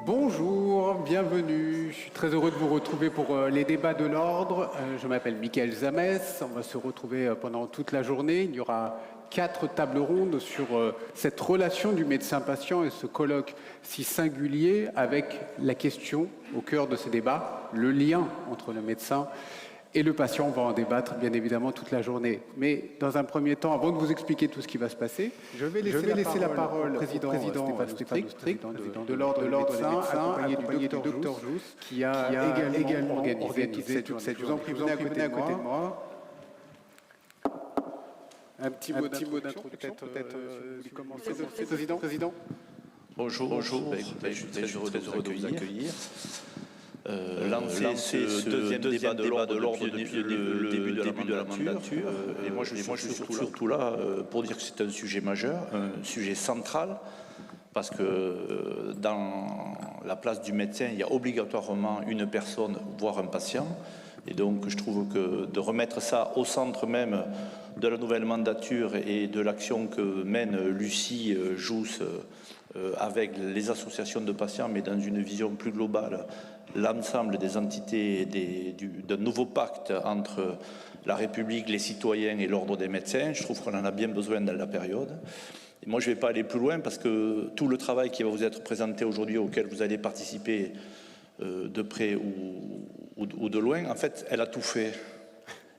Bonjour, bienvenue. Je suis très heureux de vous retrouver pour les débats de l'ordre. Je m'appelle Michael Zamès. On va se retrouver pendant toute la journée. Il y aura 4 tables rondes sur cette relation du médecin-patient et ce colloque si singulier avec la question au cœur de ces débats, le lien entre le médecin et le patient. On va en débattre bien évidemment toute la journée. Mais dans un premier temps, avant de vous expliquer tout ce qui va se passer, je vais laisser la parole au président Stéphane Strick, de l'ordre des médecins, accompagné du docteur Jousse, qui a également organisé toute cette journée. Je vous en prie, venez à côté de moi. Un petit mot d'introduction, peut-être, si vous commencez, Président. Bonjour, je suis très heureux de vous accueillir. Lancer ce deuxième débat de l'ordre depuis le début de la mandature. Et moi, je suis surtout là pour dire que c'est un sujet majeur, un sujet central, parce que dans la place du médecin, il y a obligatoirement une personne, voire un patient. Et donc, je trouve que de remettre ça au centre même de la nouvelle mandature et de l'action que mène Lucie Jousse avec les associations de patients, mais dans une vision plus globale, l'ensemble des entités d'un nouveau pacte entre la République, les citoyens et l'ordre des médecins, je trouve qu'on en a bien besoin dans la période. Et moi, je ne vais pas aller plus loin parce que tout le travail qui va vous être présenté aujourd'hui, auquel vous allez participer de près ou de loin, en fait, elle a tout fait.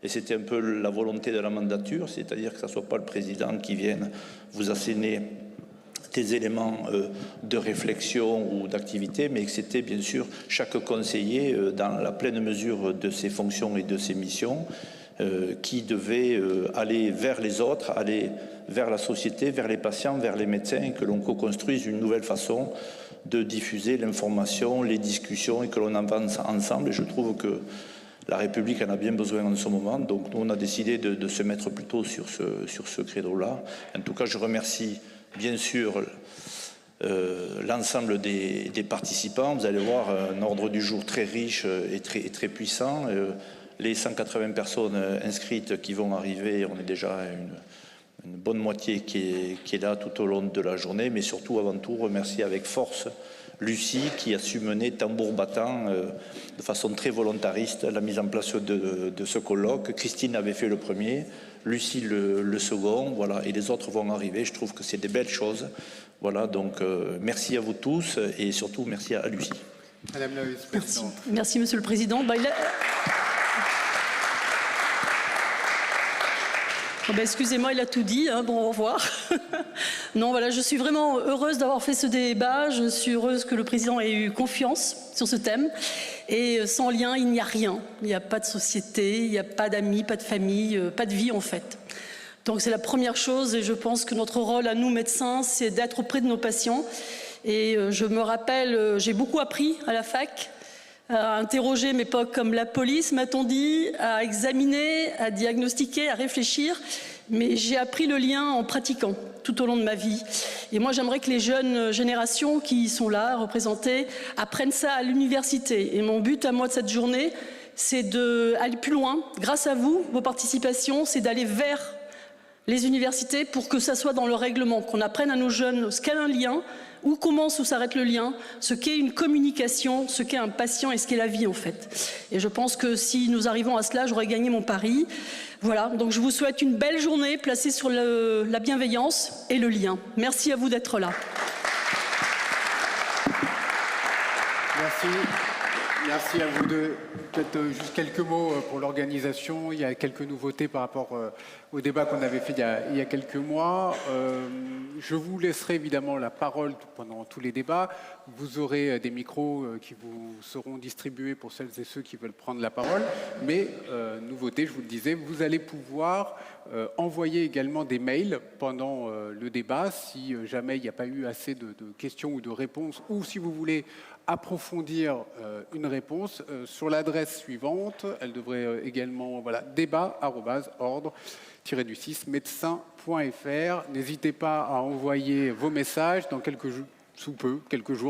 Et c'était un peu la volonté de la mandature, c'est-à-dire que ce ne soit pas le président qui vienne vous asséner des éléments de réflexion ou d'activité, mais que c'était bien sûr chaque conseiller, dans la pleine mesure de ses fonctions et de ses missions, qui devait aller vers les autres, aller vers la société, vers les patients, vers les médecins, et que l'on co-construise une nouvelle façon de diffuser l'information, les discussions, et que l'on avance ensemble. Et je trouve que la République en a bien besoin en ce moment, donc nous on a décidé de se mettre plutôt sur ce credo-là. En tout cas, je remercie bien sûr l'ensemble des participants. Vous allez voir un ordre du jour très riche et très puissant. Les 180 personnes inscrites qui vont arriver, on est déjà une bonne moitié qui est là tout au long de la journée, mais surtout, avant tout, remercier avec force Lucie qui a su mener tambour battant de façon très volontariste la mise en place de ce colloque. Christine avait fait le premier, Lucie le second, voilà, et les autres vont arriver. Je trouve que c'est des belles choses. Voilà, donc merci à vous tous et surtout merci à Lucie. Madame la vice-présidente. Merci, Monsieur le Président. Excusez-moi, il a tout dit, hein, bon, au revoir. Non, voilà, je suis vraiment heureuse d'avoir fait ce débat, je suis heureuse que le Président ait eu confiance sur ce thème. Et sans lien, il n'y a rien. Il n'y a pas de société, il n'y a pas d'amis, pas de famille, pas de vie en fait. Donc c'est la première chose et je pense que notre rôle à nous médecins, c'est d'être auprès de nos patients. Et je me rappelle, j'ai beaucoup appris à la fac, à interroger mes potes comme la police, m'a-t-on dit, à examiner, à diagnostiquer, à réfléchir. Mais j'ai appris le lien en pratiquant tout au long de ma vie. Et moi, j'aimerais que les jeunes générations qui sont là, représentées, apprennent ça à l'université. Et mon but à moi de cette journée, c'est d'aller plus loin. Grâce à vous, vos participations, c'est d'aller vers les universités pour que ça soit dans le règlement, qu'on apprenne à nos jeunes ce qu'est un lien, où commence, où s'arrête le lien, ce qu'est une communication, ce qu'est un patient et ce qu'est la vie en fait. Et je pense que si nous arrivons à cela, j'aurai gagné mon pari. Voilà, donc je vous souhaite une belle journée placée sur la bienveillance et le lien. Merci à vous d'être là. Merci à vous deux. Peut-être juste quelques mots pour l'organisation. Il y a quelques nouveautés par rapport au débat qu'on avait fait il y a quelques mois. Je vous laisserai évidemment la parole pendant tous les débats. Vous aurez des micros qui vous seront distribués pour celles et ceux qui veulent prendre la parole. Mais, nouveauté, je vous le disais, vous allez pouvoir envoyer également des mails pendant le débat si jamais il n'y a pas eu assez de questions ou de réponses, ou si vous voulez approfondir une réponse sur l'adresse suivante. Elle devrait également, voilà, débat@ordre-du-6médecin.fr. N'hésitez pas à envoyer vos messages dans quelques jours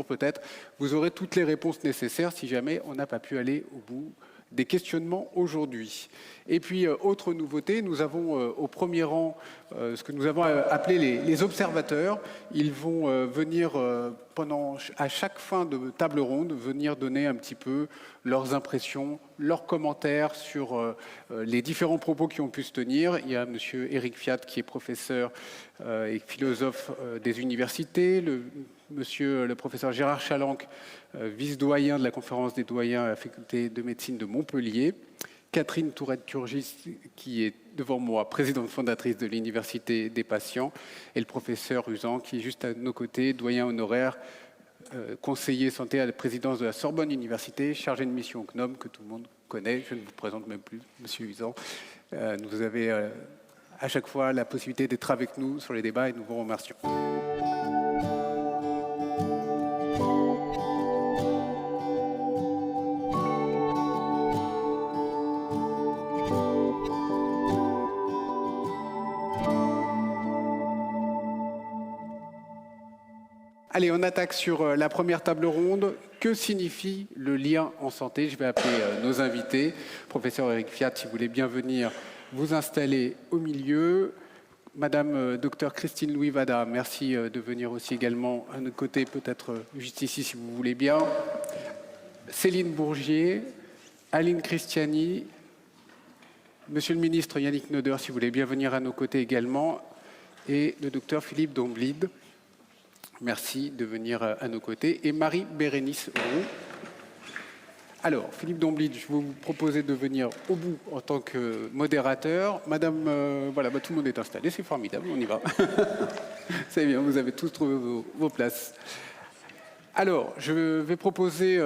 peut-être. Vous aurez toutes les réponses nécessaires si jamais on n'a pas pu aller au bout des questionnements aujourd'hui. Et puis, autre nouveauté, nous avons au premier rang ce que nous avons appelé les observateurs. Ils vont venir à chaque fin de table ronde, venir donner un petit peu leurs impressions, leurs commentaires sur les différents propos qui ont pu se tenir. Il y a M. Éric Fiat qui est professeur et philosophe des universités, le professeur Gérard Chalanque, vice-doyen de la conférence des doyens à la faculté de médecine de Montpellier, Catherine Tourette-Turgis, qui est devant moi, présidente fondatrice de l'Université des patients, et le professeur Usan, qui est juste à nos côtés, doyen honoraire, conseiller santé à la présidence de la Sorbonne Université, chargé de mission au CNOM, que tout le monde connaît. Je ne vous présente même plus, monsieur Usan. Vous avez à chaque fois la possibilité d'être avec nous sur les débats et nous vous remercions. Allez, on attaque sur la première table ronde. Que signifie le lien en santé? Je vais appeler nos invités. Professeur Éric Fiat, si vous voulez bien venir vous installer au milieu. Madame Dr Christine Louis-Vada, merci de venir aussi également à notre côté, peut-être juste ici si vous voulez bien. Céline Bourgier, Aline Christiani, Monsieur le ministre Yannick Noder, si vous voulez bien venir à nos côtés également, et le docteur Philippe Domblide. Merci de venir à nos côtés. Et Marie-Bérénice Roux. Alors, Philippe Domblide, je vais vous proposer de venir au bout en tant que modérateur. Madame, voilà, tout le monde est installé, c'est formidable, on y va. C'est bien, vous avez tous trouvé vos places. Alors, je vais proposer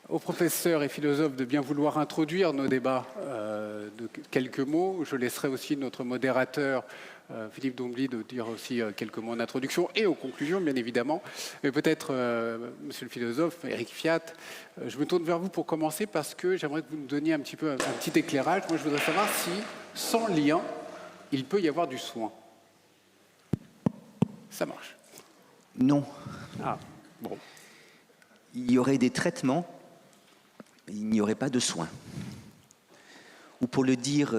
au professeur et philosophe de bien vouloir introduire nos débats de quelques mots. Je laisserai aussi notre modérateur Philippe Domblide dire aussi quelques mots en introduction et aux conclusions, bien évidemment. Mais peut-être, monsieur le philosophe, Éric Fiat, je me tourne vers vous pour commencer parce que j'aimerais que vous nous donniez un petit éclairage. Moi, je voudrais savoir si, sans lien, il peut y avoir du soin. Ça marche. Non. Ah, bon. Il y aurait des traitements, mais il n'y aurait pas de soins. Ou pour le dire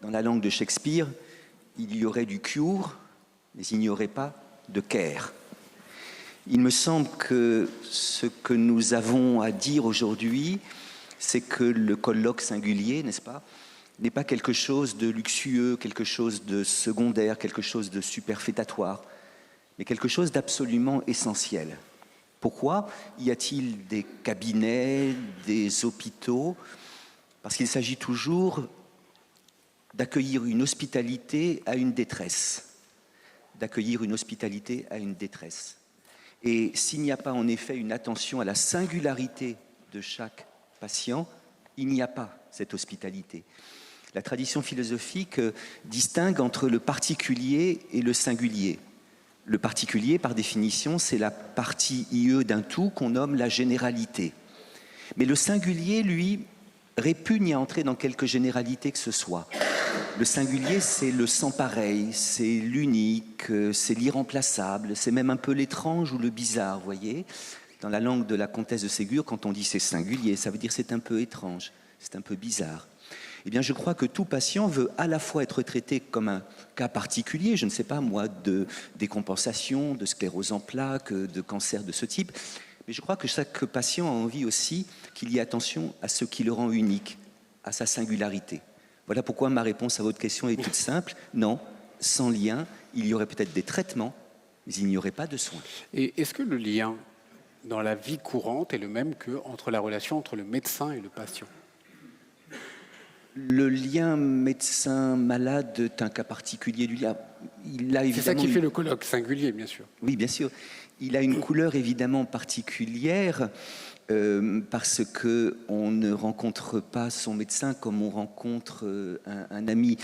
dans la langue de Shakespeare, il y aurait du cure, mais il n'y aurait pas de care. Il me semble que ce que nous avons à dire aujourd'hui, c'est que le colloque singulier, n'est-ce pas, n'est pas quelque chose de luxueux, quelque chose de secondaire, quelque chose de superfétatoire, mais quelque chose d'absolument essentiel. Pourquoi y a-t-il des cabinets, des hôpitaux? Parce qu'il s'agit toujours d'accueillir une hospitalité à une détresse. D'accueillir une hospitalité à une détresse. Et s'il n'y a pas en effet une attention à la singularité de chaque patient, il n'y a pas cette hospitalité. La tradition philosophique distingue entre le particulier et le singulier. Le particulier, par définition, c'est la partie IE d'un tout qu'on nomme la généralité. Mais le singulier, lui, répugne à entrer dans quelque généralité que ce soit. Le singulier, c'est le sans pareil, c'est l'unique, c'est l'irremplaçable, c'est même un peu l'étrange ou le bizarre, vous voyez. Dans la langue de la comtesse de Ségur, quand on dit c'est singulier, ça veut dire c'est un peu étrange, c'est un peu bizarre. Eh bien, je crois que tout patient veut à la fois être traité comme un cas particulier, je ne sais pas moi, de décompensation, de sclérose en plaques, de cancer de ce type, mais je crois que chaque patient a envie aussi qu'il y ait attention à ce qui le rend unique, à sa singularité. Voilà pourquoi ma réponse à votre question est toute simple. Non, sans lien, il y aurait peut-être des traitements, mais il n'y aurait pas de soins. Et est-ce que le lien dans la vie courante est le même qu'entre la relation entre le médecin et le patient? Le lien médecin-malade est un cas particulier du lien. C'est ça qui fait le colloque singulier, bien sûr. Oui, bien sûr. Il a une couleur évidemment particulière parce qu'on ne rencontre pas son médecin comme on rencontre un ami.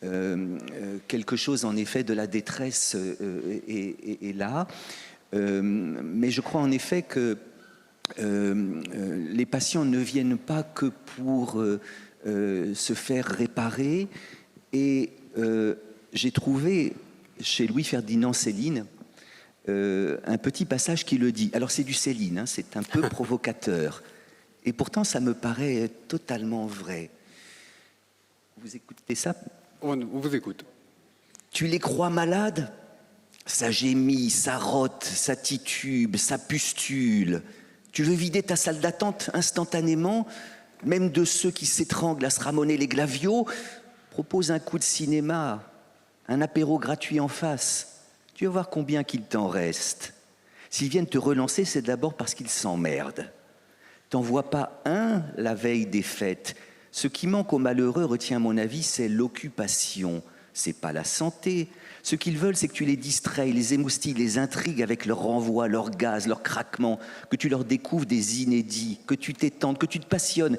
Quelque chose en effet de la détresse est là. Mais je crois en effet que les patients ne viennent pas que pour se faire réparer. Et j'ai trouvé chez Louis-Ferdinand Céline un petit passage qui le dit. Alors c'est du Céline, hein, c'est un peu provocateur. Et pourtant, ça me paraît totalement vrai. Vous écoutez ça? On vous écoute. Tu les crois malades? Ça gémit, ça rote, ça titube, ça pustule. Tu veux vider ta salle d'attente instantanément? Même de ceux qui s'étranglent à se ramoner les glavios? Propose un coup de cinéma, un apéro gratuit en face. Tu vas voir combien qu'il t'en reste. S'ils viennent te relancer, c'est d'abord parce qu'ils s'emmerdent. T'en vois pas un la veille des fêtes. Ce qui manque aux malheureux, retiens mon avis, c'est l'occupation. C'est pas la santé. Ce qu'ils veulent, c'est que tu les distraies, les émoustilles, les intrigues avec leur renvoi, leur gaz, leur craquement, que tu leur découvres des inédits, que tu t'étendes, que tu te passionnes.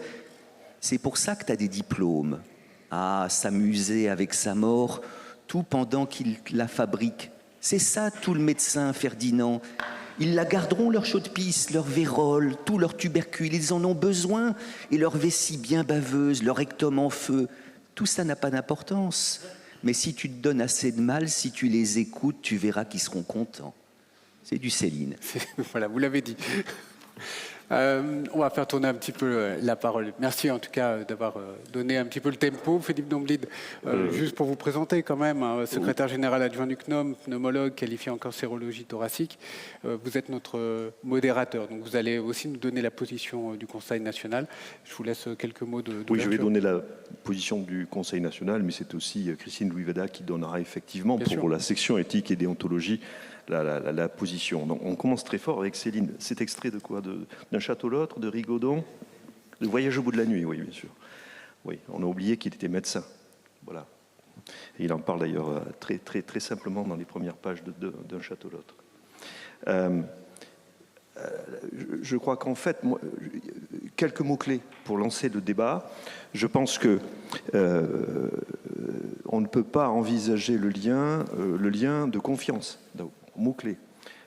C'est pour ça que tu as des diplômes. Ah, s'amuser avec sa mort, tout pendant qu'il la fabrique. C'est ça tout le médecin, Ferdinand. Ils la garderont, leur chaude-pisse, leur vérole, tout leur tubercule. Ils en ont besoin. Et leur vessie bien baveuse, leur rectum en feu. Tout ça n'a pas d'importance. Mais si tu te donnes assez de mal, si tu les écoutes, tu verras qu'ils seront contents. C'est du Céline. Voilà, vous l'avez dit. On va faire tourner un petit peu la parole. Merci en tout cas d'avoir donné un petit peu le tempo. Philippe Domblide, juste pour vous présenter quand même, secrétaire général adjoint du CNOM, pneumologue qualifié en cancérologie thoracique. Vous êtes notre modérateur, donc vous allez aussi nous donner la position du Conseil national. Je vous laisse quelques mots de Oui, je vais donner la position du Conseil national, mais c'est aussi Christine Louis-Veda qui donnera effectivement pour la section éthique et déontologie la position. Donc, on commence très fort avec Céline. C'est extrait de quoi? D'un château l'autre, de Rigaudon, de Voyage au bout de la nuit, oui, bien sûr. Oui, on a oublié qu'il était médecin. Voilà. Et il en parle d'ailleurs très, très, très simplement dans les premières pages d'un château l'autre. Je crois qu'en fait, moi, quelques mots-clés pour lancer le débat. Je pense que on ne peut pas envisager le lien de confiance. Mot-clé.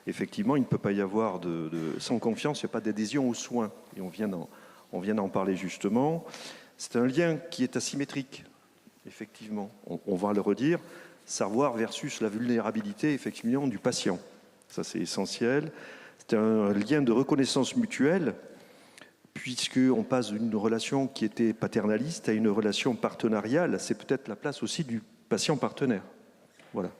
Effectivement, il ne peut pas y avoir sans confiance, il n'y a pas d'adhésion aux soins. Et on vient d'en parler justement. C'est un lien qui est asymétrique, effectivement. On va le redire, savoir versus la vulnérabilité, effectivement, du patient. Ça, c'est essentiel. C'est un lien de reconnaissance mutuelle, puisqu'on passe d'une relation qui était paternaliste à une relation partenariale. C'est peut-être la place aussi du patient partenaire. Voilà.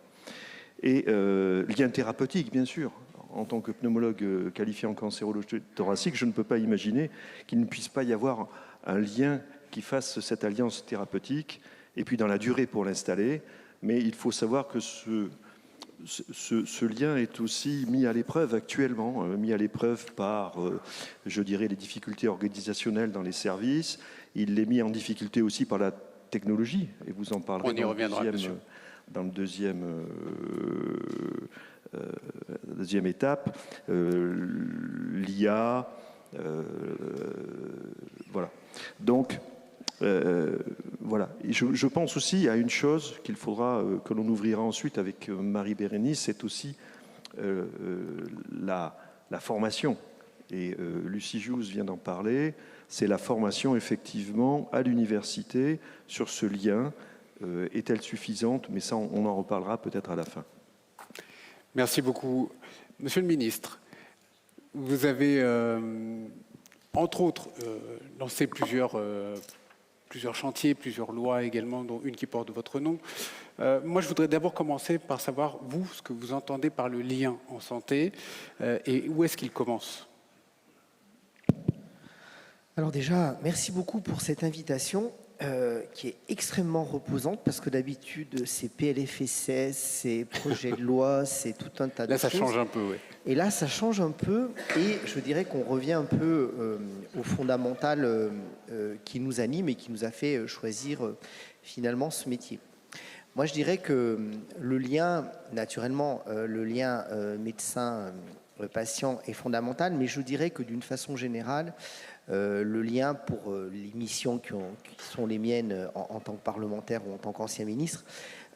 Et lien thérapeutique, bien sûr. En tant que pneumologue qualifié en cancérologie thoracique, je ne peux pas imaginer qu'il ne puisse pas y avoir un lien qui fasse cette alliance thérapeutique, et puis dans la durée pour l'installer. Mais il faut savoir que ce lien est aussi mis à l'épreuve actuellement, mis à l'épreuve par, je dirais, les difficultés organisationnelles dans les services. Il est mis en difficulté aussi par la technologie, et vous en parlerez. On y reviendra, bien sûr. Dans le deuxième étape, l'IA, voilà. Donc, voilà. Et je pense aussi à une chose qu'il faudra, que l'on ouvrira ensuite avec Marie-Bérénice, c'est aussi la formation. Et Lucie Jouze vient d'en parler. C'est la formation, effectivement, à l'université sur ce lien. Est-elle suffisante? Mais ça, on en reparlera peut-être à la fin. Merci beaucoup. Monsieur le ministre, vous avez, entre autres, lancé plusieurs chantiers, plusieurs lois également, dont une qui porte votre nom. Moi, je voudrais d'abord commencer par savoir, vous, ce que vous entendez par le lien en santé et où est-ce qu'il commence? Alors déjà, merci beaucoup pour cette invitation. Qui est extrêmement reposante parce que d'habitude, c'est PLFSS, c'est projet de loi, c'est tout un tas de choses. Là, ça change un peu, oui. Et là, ça change un peu et je dirais qu'on revient un peu au fondamental qui nous anime et qui nous a fait choisir finalement ce métier. Moi, je dirais que le lien, naturellement, le lien médecin-patient est fondamental, mais je dirais que d'une façon générale, le lien pour les missions qui sont les miennes en tant que parlementaire ou en tant qu'ancien ministre,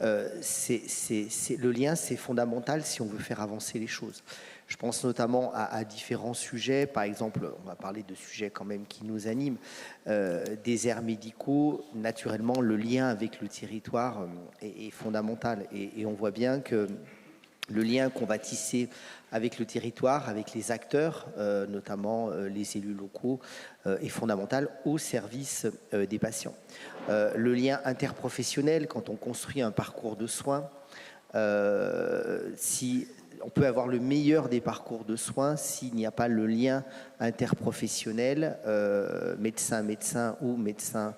le lien, c'est fondamental si on veut faire avancer les choses. Je pense notamment à différents sujets. Par exemple, on va parler de sujets quand même qui nous animent. Des aires médicaux, naturellement, le lien avec le territoire est fondamental. Et on voit bien que le lien qu'on va tisser avec le territoire, avec les acteurs, notamment les élus locaux, est fondamental au service des patients. Le lien interprofessionnel, quand on construit un parcours de soins, si on peut avoir le meilleur des parcours de soins s'il n'y a pas le lien interprofessionnel, médecin-médecin ou médecin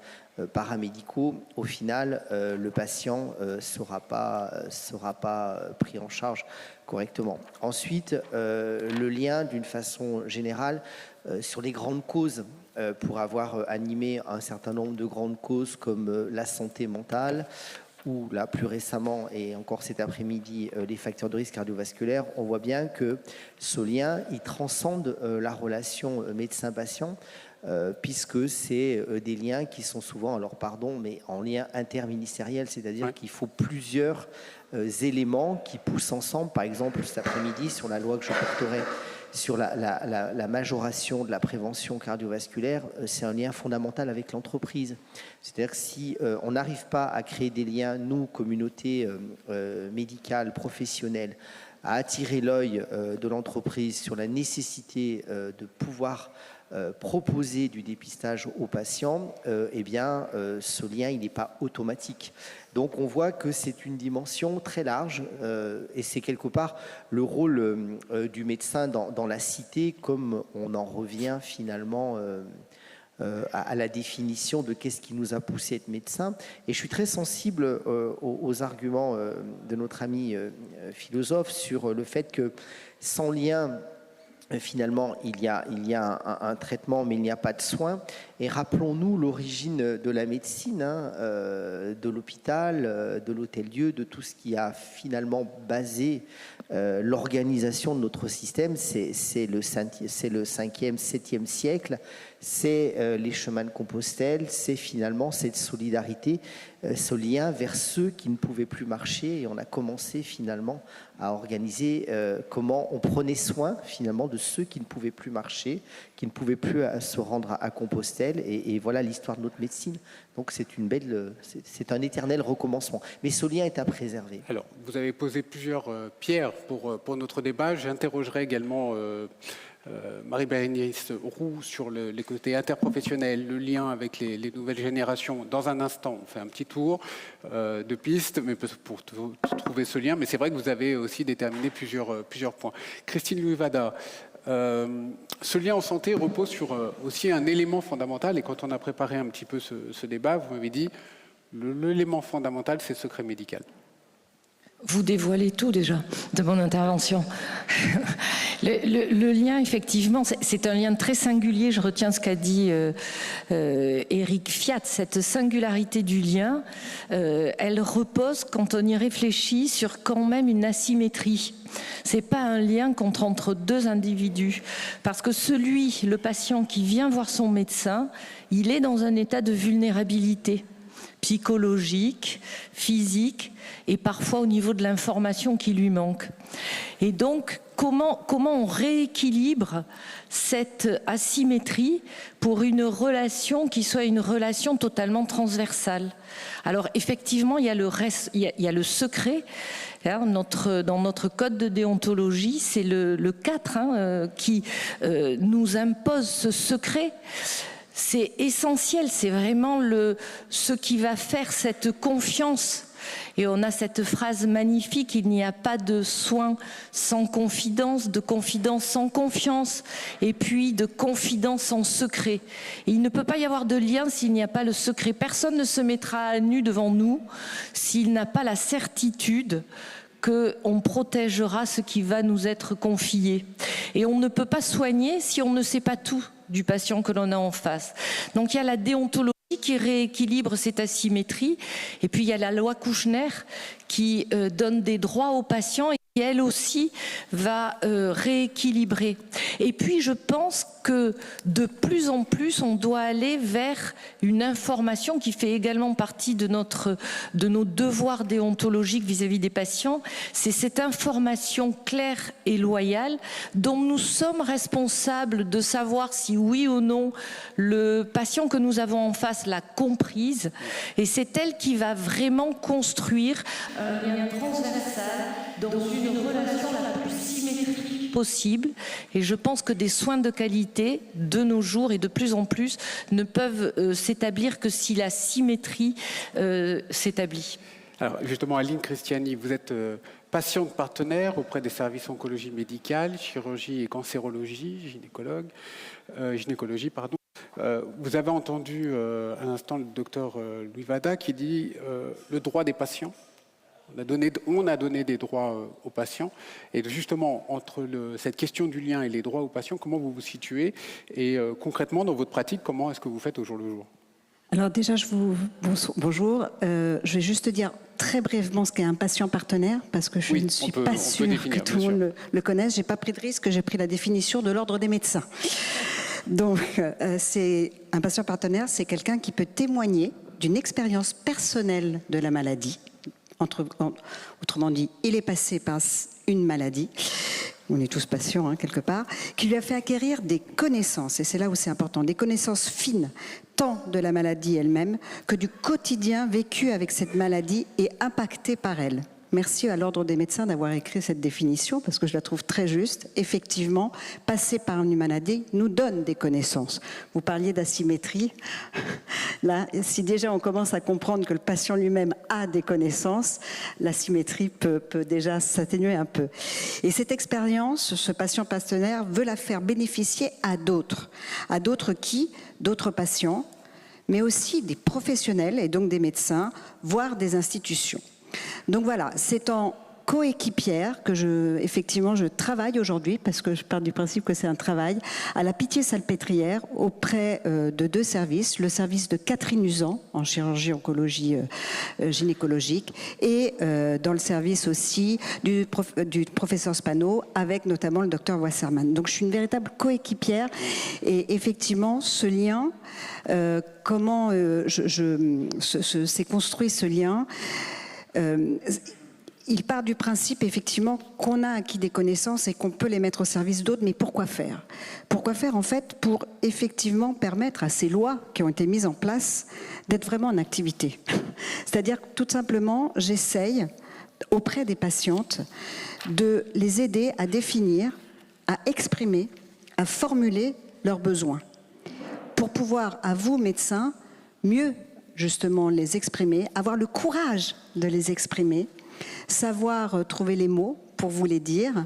paramédicaux, au final, le patient ne sera pas pris en charge correctement. Ensuite, le lien, d'une façon générale, sur les grandes causes, pour avoir animé un certain nombre de grandes causes comme la santé mentale, ou là plus récemment et encore cet après-midi les facteurs de risque cardiovasculaire, on voit bien que ce lien, il transcende la relation médecin-patient, puisque c'est des liens qui sont souvent, alors pardon, mais en lien interministériel, c'est-à-dire qu'il faut plusieurs éléments qui poussent ensemble. Par exemple, cet après-midi, sur la loi que je porterai sur la majoration de la prévention cardiovasculaire, c'est un lien fondamental avec l'entreprise. C'est-à-dire que si on n'arrive pas à créer des liens, nous, communauté médicale, professionnelle, à attirer l'œil de l'entreprise sur la nécessité de pouvoir proposer du dépistage aux patients, eh bien, ce lien, il n'est pas automatique. Donc, on voit que c'est une dimension très large et c'est quelque part le rôle du médecin dans la cité, comme on en revient finalement à la définition de qu'est-ce qui nous a poussé à être médecin. Et je suis très sensible aux arguments de notre ami philosophe sur le fait que sans lien, finalement, il y a un traitement, mais il n'y a pas de soins. Et rappelons-nous l'origine de la médecine, de l'hôpital, de l'hôtel-dieu, de tout ce qui a finalement basé l'organisation de notre système. C'est le 5e, 7e siècle. C'est les chemins de Compostelle. C'est finalement cette solidarité, ce lien vers ceux qui ne pouvaient plus marcher. Et on a commencé finalement à organiser comment on prenait soin finalement de ceux qui ne pouvaient plus marcher, qui ne pouvaient plus se rendre à Compostelle. Et voilà l'histoire de notre médecine. Donc c'est un éternel recommencement. Mais ce lien est à préserver. Alors, vous avez posé plusieurs pierres pour notre débat. J'interrogerai également Marie-Bérénice Roux sur les côtés interprofessionnels, le lien avec les nouvelles générations. Dans un instant, on fait un petit tour de piste mais pour trouver ce lien. Mais c'est vrai que vous avez aussi déterminé plusieurs points. Christine Louis-Vada, ce lien en santé repose sur aussi un élément fondamental. Et quand on a préparé un petit peu ce débat, vous m'avez dit l'élément fondamental, c'est le secret médical. Vous dévoilez tout déjà de mon intervention. Le lien, effectivement, c'est un lien très singulier. Je retiens ce qu'a dit Éric Fiat. Cette singularité du lien, elle repose, quand on y réfléchit, sur quand même une asymétrie. C'est pas un lien entre deux individus. Parce que le patient qui vient voir son médecin, il est dans un état de vulnérabilité psychologique, physique et parfois au niveau de l'information qui lui manque. Et donc, comment on rééquilibre cette asymétrie pour une relation qui soit une relation totalement transversale? Alors, effectivement, il y a le secret. Dans notre code de déontologie, c'est le 4 qui nous impose ce secret. C'est essentiel, c'est vraiment ce qui va faire cette confiance. Et on a cette phrase magnifique, il n'y a pas de soin sans confidence, de confidence sans confiance, et puis de confidence sans secret. Et il ne peut pas y avoir de lien s'il n'y a pas le secret. Personne ne se mettra à nu devant nous s'il n'a pas la certitude qu'on protégera ce qui va nous être confié. Et on ne peut pas soigner si on ne sait pas tout du patient que l'on a en face. Donc il y a la déontologie qui rééquilibre cette asymétrie, et puis il y a la loi Kouchner qui donne des droits aux patients et qui elle aussi va rééquilibrer. Et puis je pense que de plus en plus, on doit aller vers une information qui fait également partie de nos devoirs déontologiques vis-à-vis des patients. C'est cette information claire et loyale dont nous sommes responsables de savoir si oui ou non le patient que nous avons en face l'a comprise. Et c'est elle qui va vraiment construire un lien transversal dans une relation la plus symétrique possible. Et je pense que des soins de qualité, de nos jours et de plus en plus, ne peuvent s'établir que si la symétrie s'établit. Alors justement, Aline Christiani, vous êtes patiente partenaire auprès des services oncologie médicale, chirurgie et cancérologie, gynécologie, pardon. Vous avez entendu à l'instant le docteur Louis Vada qui dit le droit des patients. On a donné des droits aux patients. Et justement, entre cette question du lien et les droits aux patients, comment vous vous situez? Et concrètement, dans votre pratique, comment est-ce que vous faites au jour le jour? Alors déjà, bonjour. Je vais juste dire très brièvement ce qu'est un patient partenaire, parce que je ne suis pas sûre que tout le monde le connaisse. Je n'ai pas pris de risque, j'ai pris la définition de l'ordre des médecins. Donc, c'est un patient partenaire, c'est quelqu'un qui peut témoigner d'une expérience personnelle de la maladie. Autrement dit, il est passé par une maladie. On est tous patients, hein, quelque part, qui lui a fait acquérir des connaissances, et c'est là où c'est important, des connaissances fines, tant de la maladie elle-même que du quotidien vécu avec cette maladie et impacté par elle. Merci à l'Ordre des médecins d'avoir écrit cette définition, parce que je la trouve très juste. Effectivement, passer par une maladie nous donne des connaissances. Vous parliez d'asymétrie. Là, si déjà on commence à comprendre que le patient lui-même a des connaissances, l'asymétrie peut déjà s'atténuer un peu. Et cette expérience, ce patient partenaire veut la faire bénéficier à d'autres. À d'autres qui? D'autres patients, mais aussi des professionnels, et donc des médecins, voire des institutions. Donc voilà, c'est en coéquipière que effectivement je travaille aujourd'hui, parce que je pars du principe que c'est un travail, à la Pitié-Salpêtrière auprès de deux services, le service de Catherine Usan en chirurgie oncologie gynécologique et dans le service aussi du professeur Spano avec notamment le docteur Wasserman. Donc je suis une véritable coéquipière et effectivement ce lien, comment s'est construit ce lien. Il part du principe effectivement qu'on a acquis des connaissances et qu'on peut les mettre au service d'autres, mais pourquoi faire? Pourquoi faire en fait? Pour effectivement permettre à ces lois qui ont été mises en place d'être vraiment en activité. C'est-à-dire tout simplement, j'essaye auprès des patientes de les aider à définir, à exprimer, à formuler leurs besoins. Pour pouvoir, à vous médecins, mieux justement les exprimer, avoir le courage de les exprimer, savoir trouver les mots pour vous les dire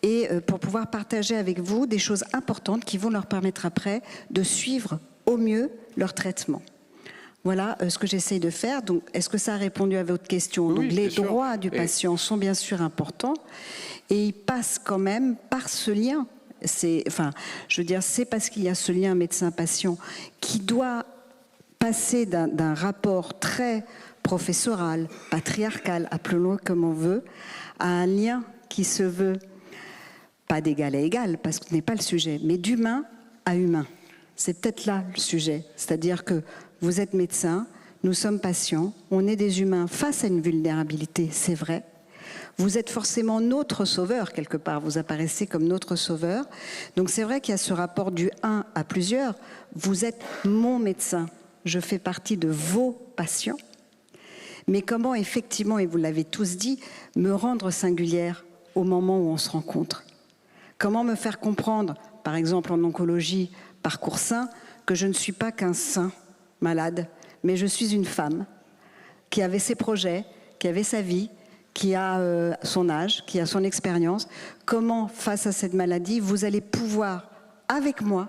et pour pouvoir partager avec vous des choses importantes qui vont leur permettre après de suivre au mieux leur traitement. Voilà ce que j'essaye de faire. Donc, est-ce que ça a répondu à votre question? Oui, donc, les droits du patient sont bien sûr importants et ils passent quand même par ce lien. C'est parce qu'il y a ce lien médecin-patient qui doit passer d'un rapport très professoral, patriarcal, appelons-le comme on veut, à un lien qui se veut pas d'égal à égal, parce que ce n'est pas le sujet, mais d'humain à humain. C'est peut-être là le sujet. C'est-à-dire que vous êtes médecin, nous sommes patients, on est des humains face à une vulnérabilité, c'est vrai. Vous êtes forcément notre sauveur, quelque part. Vous apparaissez comme notre sauveur. Donc c'est vrai qu'il y a ce rapport du un à plusieurs. Vous êtes mon médecin. Je fais partie de vos patients. Mais comment effectivement, et vous l'avez tous dit, me rendre singulière au moment où on se rencontre? Comment me faire comprendre, par exemple en oncologie, parcours sain, que je ne suis pas qu'un sain malade, mais je suis une femme qui avait ses projets, qui avait sa vie, qui a son âge, qui a son expérience. Comment, face à cette maladie, vous allez pouvoir, avec moi,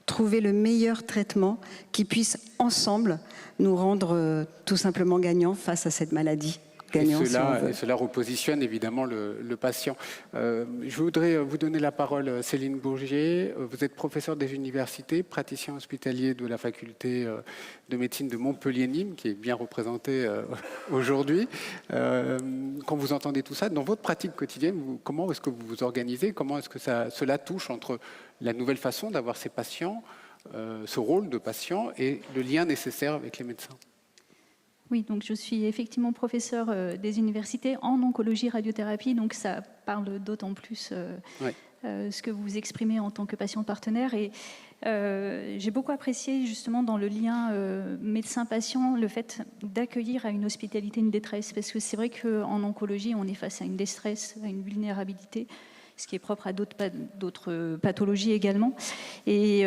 trouver le meilleur traitement qui puisse ensemble nous rendre tout simplement gagnants face à cette maladie gagnant. Et cela repositionne évidemment le patient. Je voudrais vous donner la parole, Céline Bourgier. Vous êtes professeure des universités, praticien hospitalier de la faculté de médecine de Montpellier-Nîmes, qui est bien représentée aujourd'hui. Quand vous entendez tout ça, dans votre pratique quotidienne, comment est-ce que vous vous organisez? Comment est-ce que cela touche entre la nouvelle façon d'avoir ces patients, ce rôle de patient, et le lien nécessaire avec les médecins? Oui, donc je suis effectivement professeure des universités en oncologie radiothérapie, donc ça parle d'autant plus ce que vous exprimez en tant que patient partenaire. Et j'ai beaucoup apprécié justement dans le lien médecin-patient le fait d'accueillir à une hospitalité une détresse, parce que c'est vrai qu'en oncologie, on est face à une détresse, à une vulnérabilité, ce qui est propre à d'autres pathologies également. Et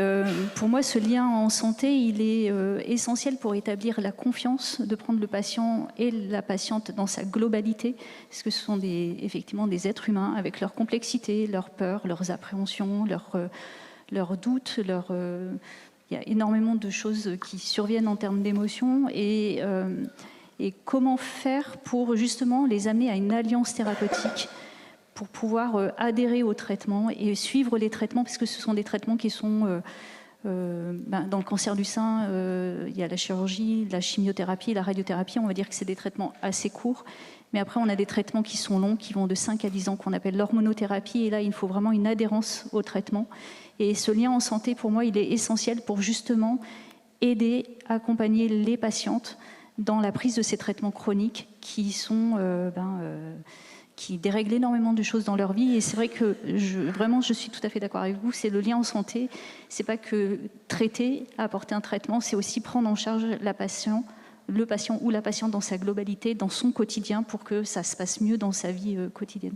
pour moi, ce lien en santé, il est essentiel pour établir la confiance, de prendre le patient et la patiente dans sa globalité, parce que ce sont effectivement des êtres humains avec leur complexité, leurs peurs, leurs appréhensions, leurs doutes, il y a énormément de choses qui surviennent en termes d'émotions, et comment faire pour justement les amener à une alliance thérapeutique, pour pouvoir adhérer au traitement et suivre les traitements, parce que ce sont des traitements qui sont... dans le cancer du sein, il y a la chirurgie, la chimiothérapie, la radiothérapie. On va dire que c'est des traitements assez courts. Mais après, on a des traitements qui sont longs, qui vont de 5 à 10 ans, qu'on appelle l'hormonothérapie. Et là, il faut vraiment une adhérence au traitement. Et ce lien en santé, pour moi, il est essentiel pour justement aider, accompagner les patientes dans la prise de ces traitements chroniques qui sont... qui dérèglent énormément de choses dans leur vie. Et c'est vrai que je suis tout à fait d'accord avec vous, c'est le lien en santé, c'est pas que traiter, apporter un traitement, c'est aussi prendre en charge le patient ou la patiente dans sa globalité, dans son quotidien, pour que ça se passe mieux dans sa vie quotidienne.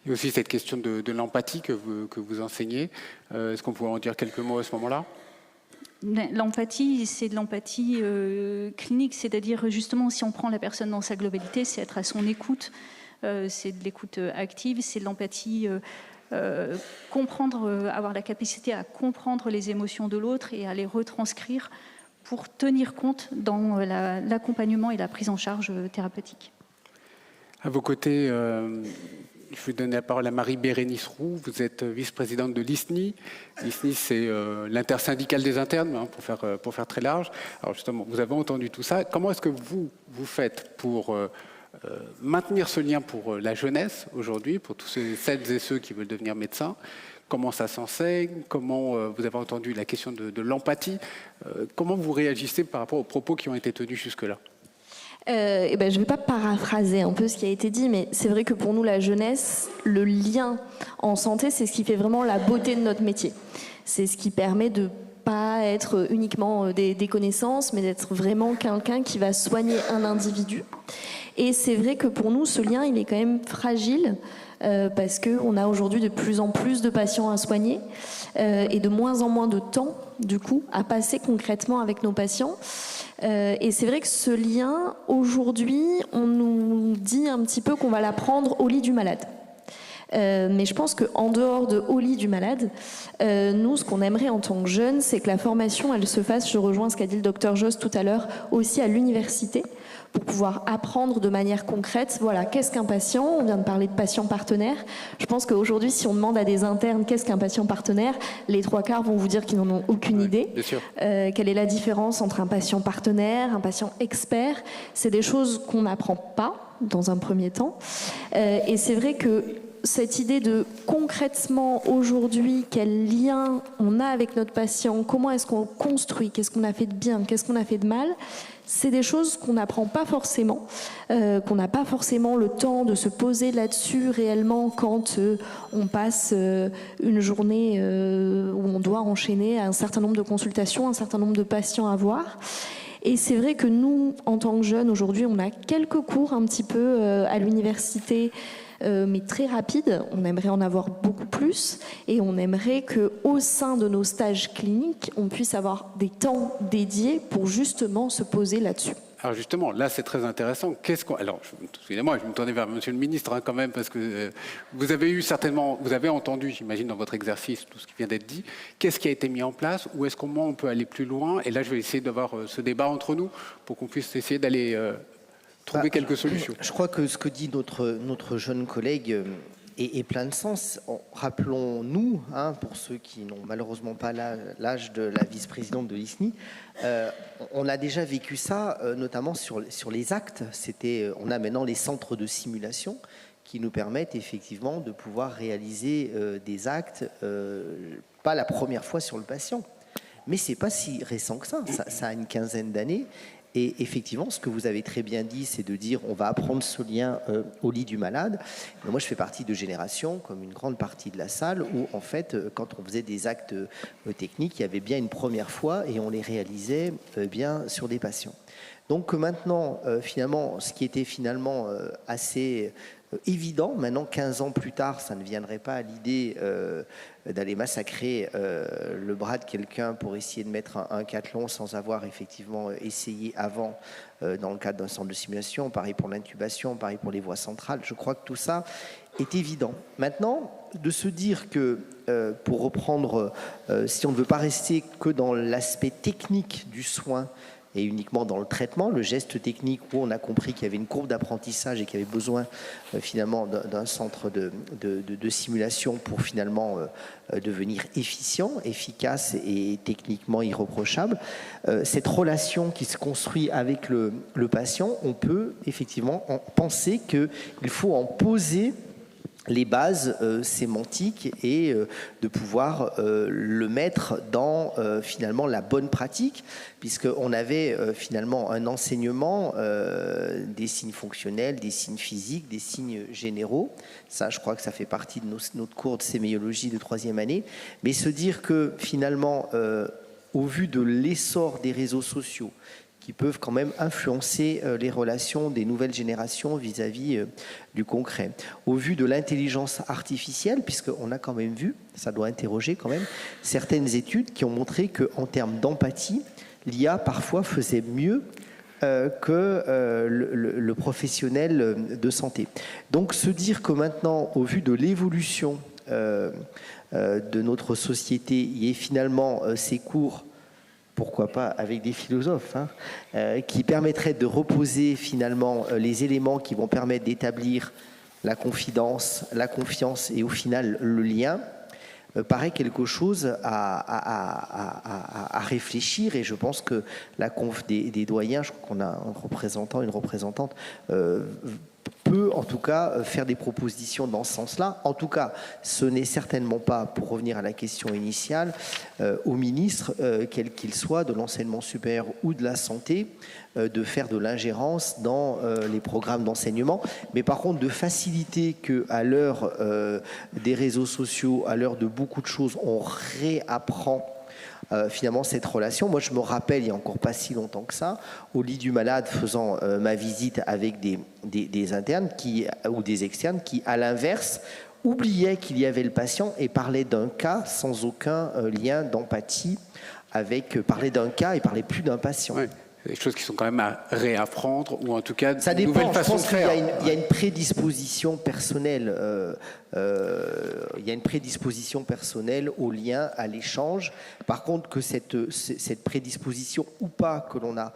Il y a aussi cette question de l'empathie que vous enseignez. Est-ce qu'on pourrait en dire quelques mots à ce moment-là? L'empathie, c'est de l'empathie clinique, c'est-à-dire justement, si on prend la personne dans sa globalité, c'est être à son écoute, c'est de l'écoute active, c'est de l'empathie, avoir la capacité à comprendre les émotions de l'autre et à les retranscrire pour tenir compte dans l'accompagnement et la prise en charge thérapeutique. À vos côtés, je vais donner la parole à Marie-Bérénice Roux. Vous êtes vice-présidente de l'ISNI. L'ISNI, c'est l'intersyndicale des internes, pour faire très large. Alors justement, vous avez entendu tout ça. Comment est-ce que vous faites pour maintenir ce lien pour la jeunesse aujourd'hui, pour tous celles et ceux qui veulent devenir médecins? Comment ça s'enseigne? Comment vous avez entendu la question de l'empathie? Comment vous réagissez par rapport aux propos qui ont été tenus jusque-là? Je ne vais pas paraphraser un peu ce qui a été dit, mais c'est vrai que pour nous, la jeunesse, le lien en santé, c'est ce qui fait vraiment la beauté de notre métier. C'est ce qui permet de pas être uniquement des connaissances, mais d'être vraiment quelqu'un qui va soigner un individu. Et c'est vrai que pour nous, ce lien, il est quand même fragile, parce qu'on a aujourd'hui de plus en plus de patients à soigner et de moins en moins de temps, du coup, à passer concrètement avec nos patients. Et c'est vrai que ce lien, aujourd'hui, on nous dit un petit peu qu'on va l'apprendre au lit du malade. Mais je pense qu'en dehors de au lit du malade, nous, ce qu'on aimerait en tant que jeunes, c'est que la formation, elle se fasse, je rejoins ce qu'a dit le docteur Jost tout à l'heure, aussi à l'université, pour pouvoir apprendre de manière concrète, voilà, qu'est-ce qu'un patient? On vient de parler de patient partenaire. Je pense qu'aujourd'hui, si on demande à des internes qu'est-ce qu'un patient partenaire, les 3/4 vont vous dire qu'ils n'en ont aucune idée. Bien sûr. Quelle est la différence entre un patient partenaire, un patient expert? C'est des choses qu'on n'apprend pas dans un premier temps. Et c'est vrai que cette idée de concrètement aujourd'hui quel lien on a avec notre patient, comment est-ce qu'on construit, qu'est-ce qu'on a fait de bien, qu'est-ce qu'on a fait de mal, c'est des choses qu'on n'apprend pas forcément, qu'on n'a pas forcément le temps de se poser là-dessus réellement quand on passe une journée où on doit enchaîner un certain nombre de consultations, un certain nombre de patients à voir. Et c'est vrai que nous, en tant que jeunes, aujourd'hui, on a quelques cours un petit peu à l'université, mais très rapides. On aimerait en avoir beaucoup plus et on aimerait qu'au sein de nos stages cliniques, on puisse avoir des temps dédiés pour justement se poser là-dessus. Alors justement, là c'est très intéressant. Alors, excusez-moi, je vais me tourner vers Monsieur le Ministre quand même, parce que vous avez entendu, j'imagine, dans votre exercice tout ce qui vient d'être dit. Qu'est-ce qui a été mis en place? Ou est-ce comment on peut aller plus loin? Et là, je vais essayer d'avoir ce débat entre nous pour qu'on puisse essayer d'aller trouver quelques solutions. Je crois que ce que dit notre jeune collègue est plein de sens. Rappelons-nous, pour ceux qui n'ont malheureusement pas l'âge de la vice-présidente de l'ISNI, on a déjà vécu ça, notamment sur les actes. On a maintenant les centres de simulation qui nous permettent effectivement de pouvoir réaliser des actes, pas la première fois sur le patient. Mais ce n'est pas si récent que ça. Ça a une quinzaine d'années. Et effectivement, ce que vous avez très bien dit, c'est de dire on va apprendre ce lien au lit du malade. Mais moi, je fais partie de générations, comme une grande partie de la salle, où en fait, quand on faisait des actes techniques, il y avait bien une première fois et on les réalisait bien sur des patients. Donc maintenant, finalement, ce qui était finalement assez évident, maintenant 15 ans plus tard, ça ne viendrait pas à l'idée d'aller massacrer le bras de quelqu'un pour essayer de mettre un cathlon sans avoir effectivement essayé avant dans le cadre d'un centre de simulation. Pareil pour l'intubation, pareil pour les voies centrales. Je crois que tout ça est évident. Maintenant, de se dire que, pour reprendre, si on ne veut pas rester que dans l'aspect technique du soin, et uniquement dans le traitement, le geste technique où on a compris qu'il y avait une courbe d'apprentissage et qu'il y avait besoin finalement d'un centre de simulation pour finalement devenir efficient, efficace et techniquement irréprochable. Cette relation qui se construit avec le patient, on peut effectivement penser qu'il faut en poser les bases sémantiques et de pouvoir le mettre dans finalement la bonne pratique, puisqu'on avait finalement un enseignement des signes fonctionnels, des signes physiques, des signes généraux. Ça, je crois que ça fait partie de notre cours de sémiologie de 3e année. Mais se dire que finalement, au vu de l'essor des réseaux sociaux, qui peuvent quand même influencer les relations des nouvelles générations vis-à-vis du concret. Au vu de l'intelligence artificielle, puisqu'on a quand même vu, ça doit interroger quand même, certaines études qui ont montré qu'en termes d'empathie, l'IA parfois faisait mieux que le professionnel de santé. Donc se dire que maintenant, au vu de l'évolution de notre société, il y ait finalement ces cours, pourquoi pas avec des philosophes, qui permettraient de reposer finalement les éléments qui vont permettre d'établir la confidence, la confiance et au final le lien, paraît quelque chose à réfléchir. Et je pense que la conf des doyens, je crois qu'on a un représentant, une représentante, peut en tout cas faire des propositions dans ce sens-là. En tout cas, ce n'est certainement pas, pour revenir à la question initiale, au ministre, quel qu'il soit, de l'enseignement supérieur ou de la santé, de faire de l'ingérence dans les programmes d'enseignement, mais par contre de faciliter qu'à l'heure des réseaux sociaux, à l'heure de beaucoup de choses, on réapprend finalement cette relation. Moi, je me rappelle, il n'y a encore pas si longtemps que ça, au lit du malade, faisant ma visite avec des internes ou des externes qui, à l'inverse, oubliaient qu'il y avait le patient et parlaient d'un cas sans aucun lien d'empathie parlaient d'un cas et parlaient plus d'un patient. Ouais. Des choses qui sont quand même à réapprendre, ou en tout cas ça de nouvelles façons de faire. Il y a une prédisposition personnelle. Il y a une prédisposition personnelle au lien, à l'échange. Par contre, que cette prédisposition ou pas que l'on a,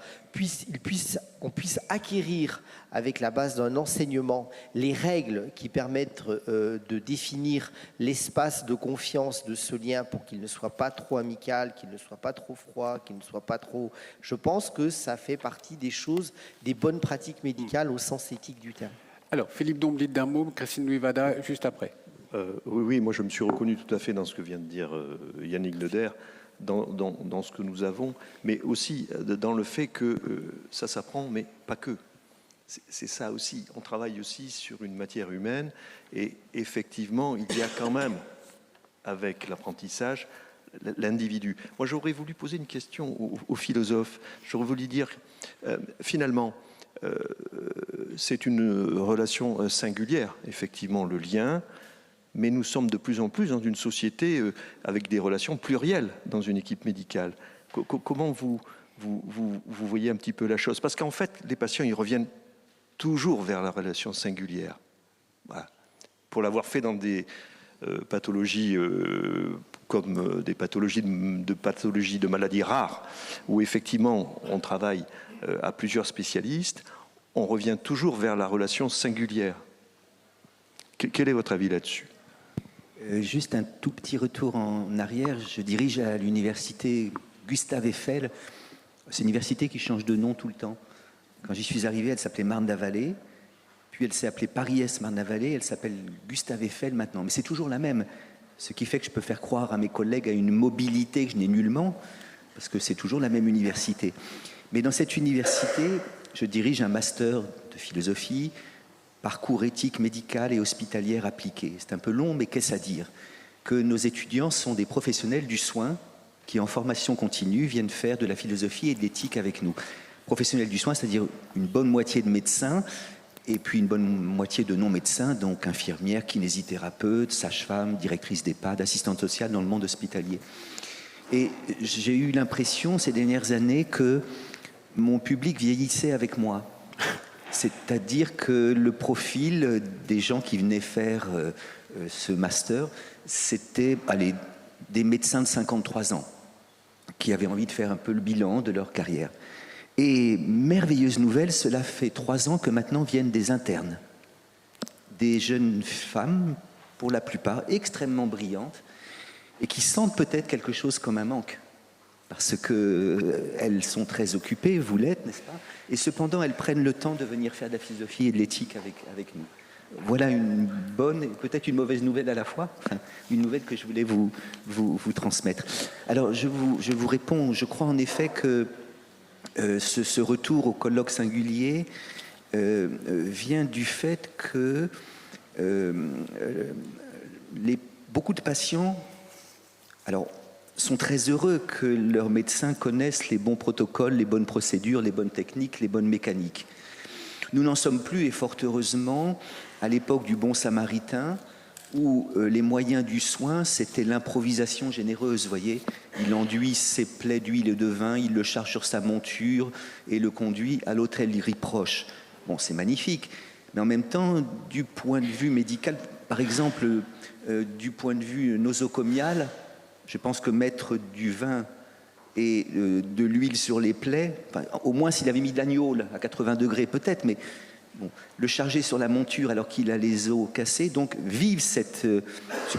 on puisse acquérir avec la base d'un enseignement les règles qui permettent de définir l'espace de confiance de ce lien pour qu'il ne soit pas trop amical, qu'il ne soit pas trop froid, qu'il ne soit pas trop... Je pense que ça fait partie des choses, des bonnes pratiques médicales au sens éthique du terme. Alors, Philippe Domblit d'un mot, Christine Louis-Vada, juste après. Oui, moi je me suis reconnu tout à fait dans ce que vient de dire Yannick Leder, dans ce que nous avons, mais aussi dans le fait que ça s'apprend, mais pas que. C'est ça aussi. On travaille aussi sur une matière humaine et effectivement, il y a quand même, avec l'apprentissage, l'individu. Moi, j'aurais voulu poser une question aux philosophes. J'aurais voulu dire, finalement, c'est une relation singulière, effectivement, le lien, mais nous sommes de plus en plus dans une société avec des relations plurielles dans une équipe médicale. Comment vous voyez un petit peu la chose? Parce qu'en fait, les patients, ils reviennent toujours vers la relation singulière. Voilà. Pour l'avoir fait dans des pathologies comme des pathologies de maladies rares, où effectivement on travaille à plusieurs spécialistes, on revient toujours vers la relation singulière. Quel est votre avis là-dessus ? Juste un tout petit retour en arrière. Je dirige à l'université Gustave Eiffel. C'est une université qui change de nom tout le temps. Quand j'y suis arrivé, elle s'appelait Marne-la-Vallée. Puis elle s'est appelée Paris-Est Marne-la-Vallée. Elle s'appelle Gustave Eiffel maintenant. Mais c'est toujours la même. Ce qui fait que je peux faire croire à mes collègues à une mobilité que je n'ai nullement, parce que c'est toujours la même université. Mais dans cette université, je dirige un master de philosophie, parcours éthique médicale et hospitalière appliquée. C'est un peu long, mais qu'est-ce à dire ? Que nos étudiants sont des professionnels du soin qui, en formation continue, viennent faire de la philosophie et de l'éthique avec nous. Professionnels du soin, c'est-à-dire une bonne moitié de médecins et puis une bonne moitié de non-médecins, donc infirmières, kinésithérapeutes, sages-femmes, directrices d'EHPAD, assistantes sociales dans le monde hospitalier. Et j'ai eu l'impression ces dernières années que mon public vieillissait avec moi. C'est-à-dire que le profil des gens qui venaient faire ce master, c'était des médecins de 53 ans qui avaient envie de faire un peu le bilan de leur carrière. Et merveilleuse nouvelle, cela fait 3 ans que maintenant viennent des internes, des jeunes femmes, pour la plupart, extrêmement brillantes, et qui sentent peut-être quelque chose comme un manque. Parce qu'elles sont très occupées, vous l'êtes, n'est-ce pas ? Et cependant, elles prennent le temps de venir faire de la philosophie et de l'éthique avec nous. Voilà une bonne et peut-être une mauvaise nouvelle à la fois, une nouvelle que je voulais vous transmettre. Alors, je vous réponds, je crois en effet que ce retour au colloque singulier vient du fait que beaucoup de patients sont très heureux que leurs médecins connaissent les bons protocoles, les bonnes procédures, les bonnes techniques, les bonnes mécaniques. Nous n'en sommes plus, et fort heureusement, à l'époque du bon samaritain, où les moyens du soin, c'était l'improvisation généreuse, voyez. Il enduit ses plaies d'huile et de vin, il le charge sur sa monture et le conduit à l'hôtel riproche. Bon, c'est magnifique, mais en même temps, du point de vue médical, par exemple, du point de vue nosocomial, je pense que mettre du vin et de l'huile sur les plaies, au moins s'il avait mis de l'agneau à 80 degrés peut-être, mais bon, le charger sur la monture alors qu'il a les os cassés, donc vive ce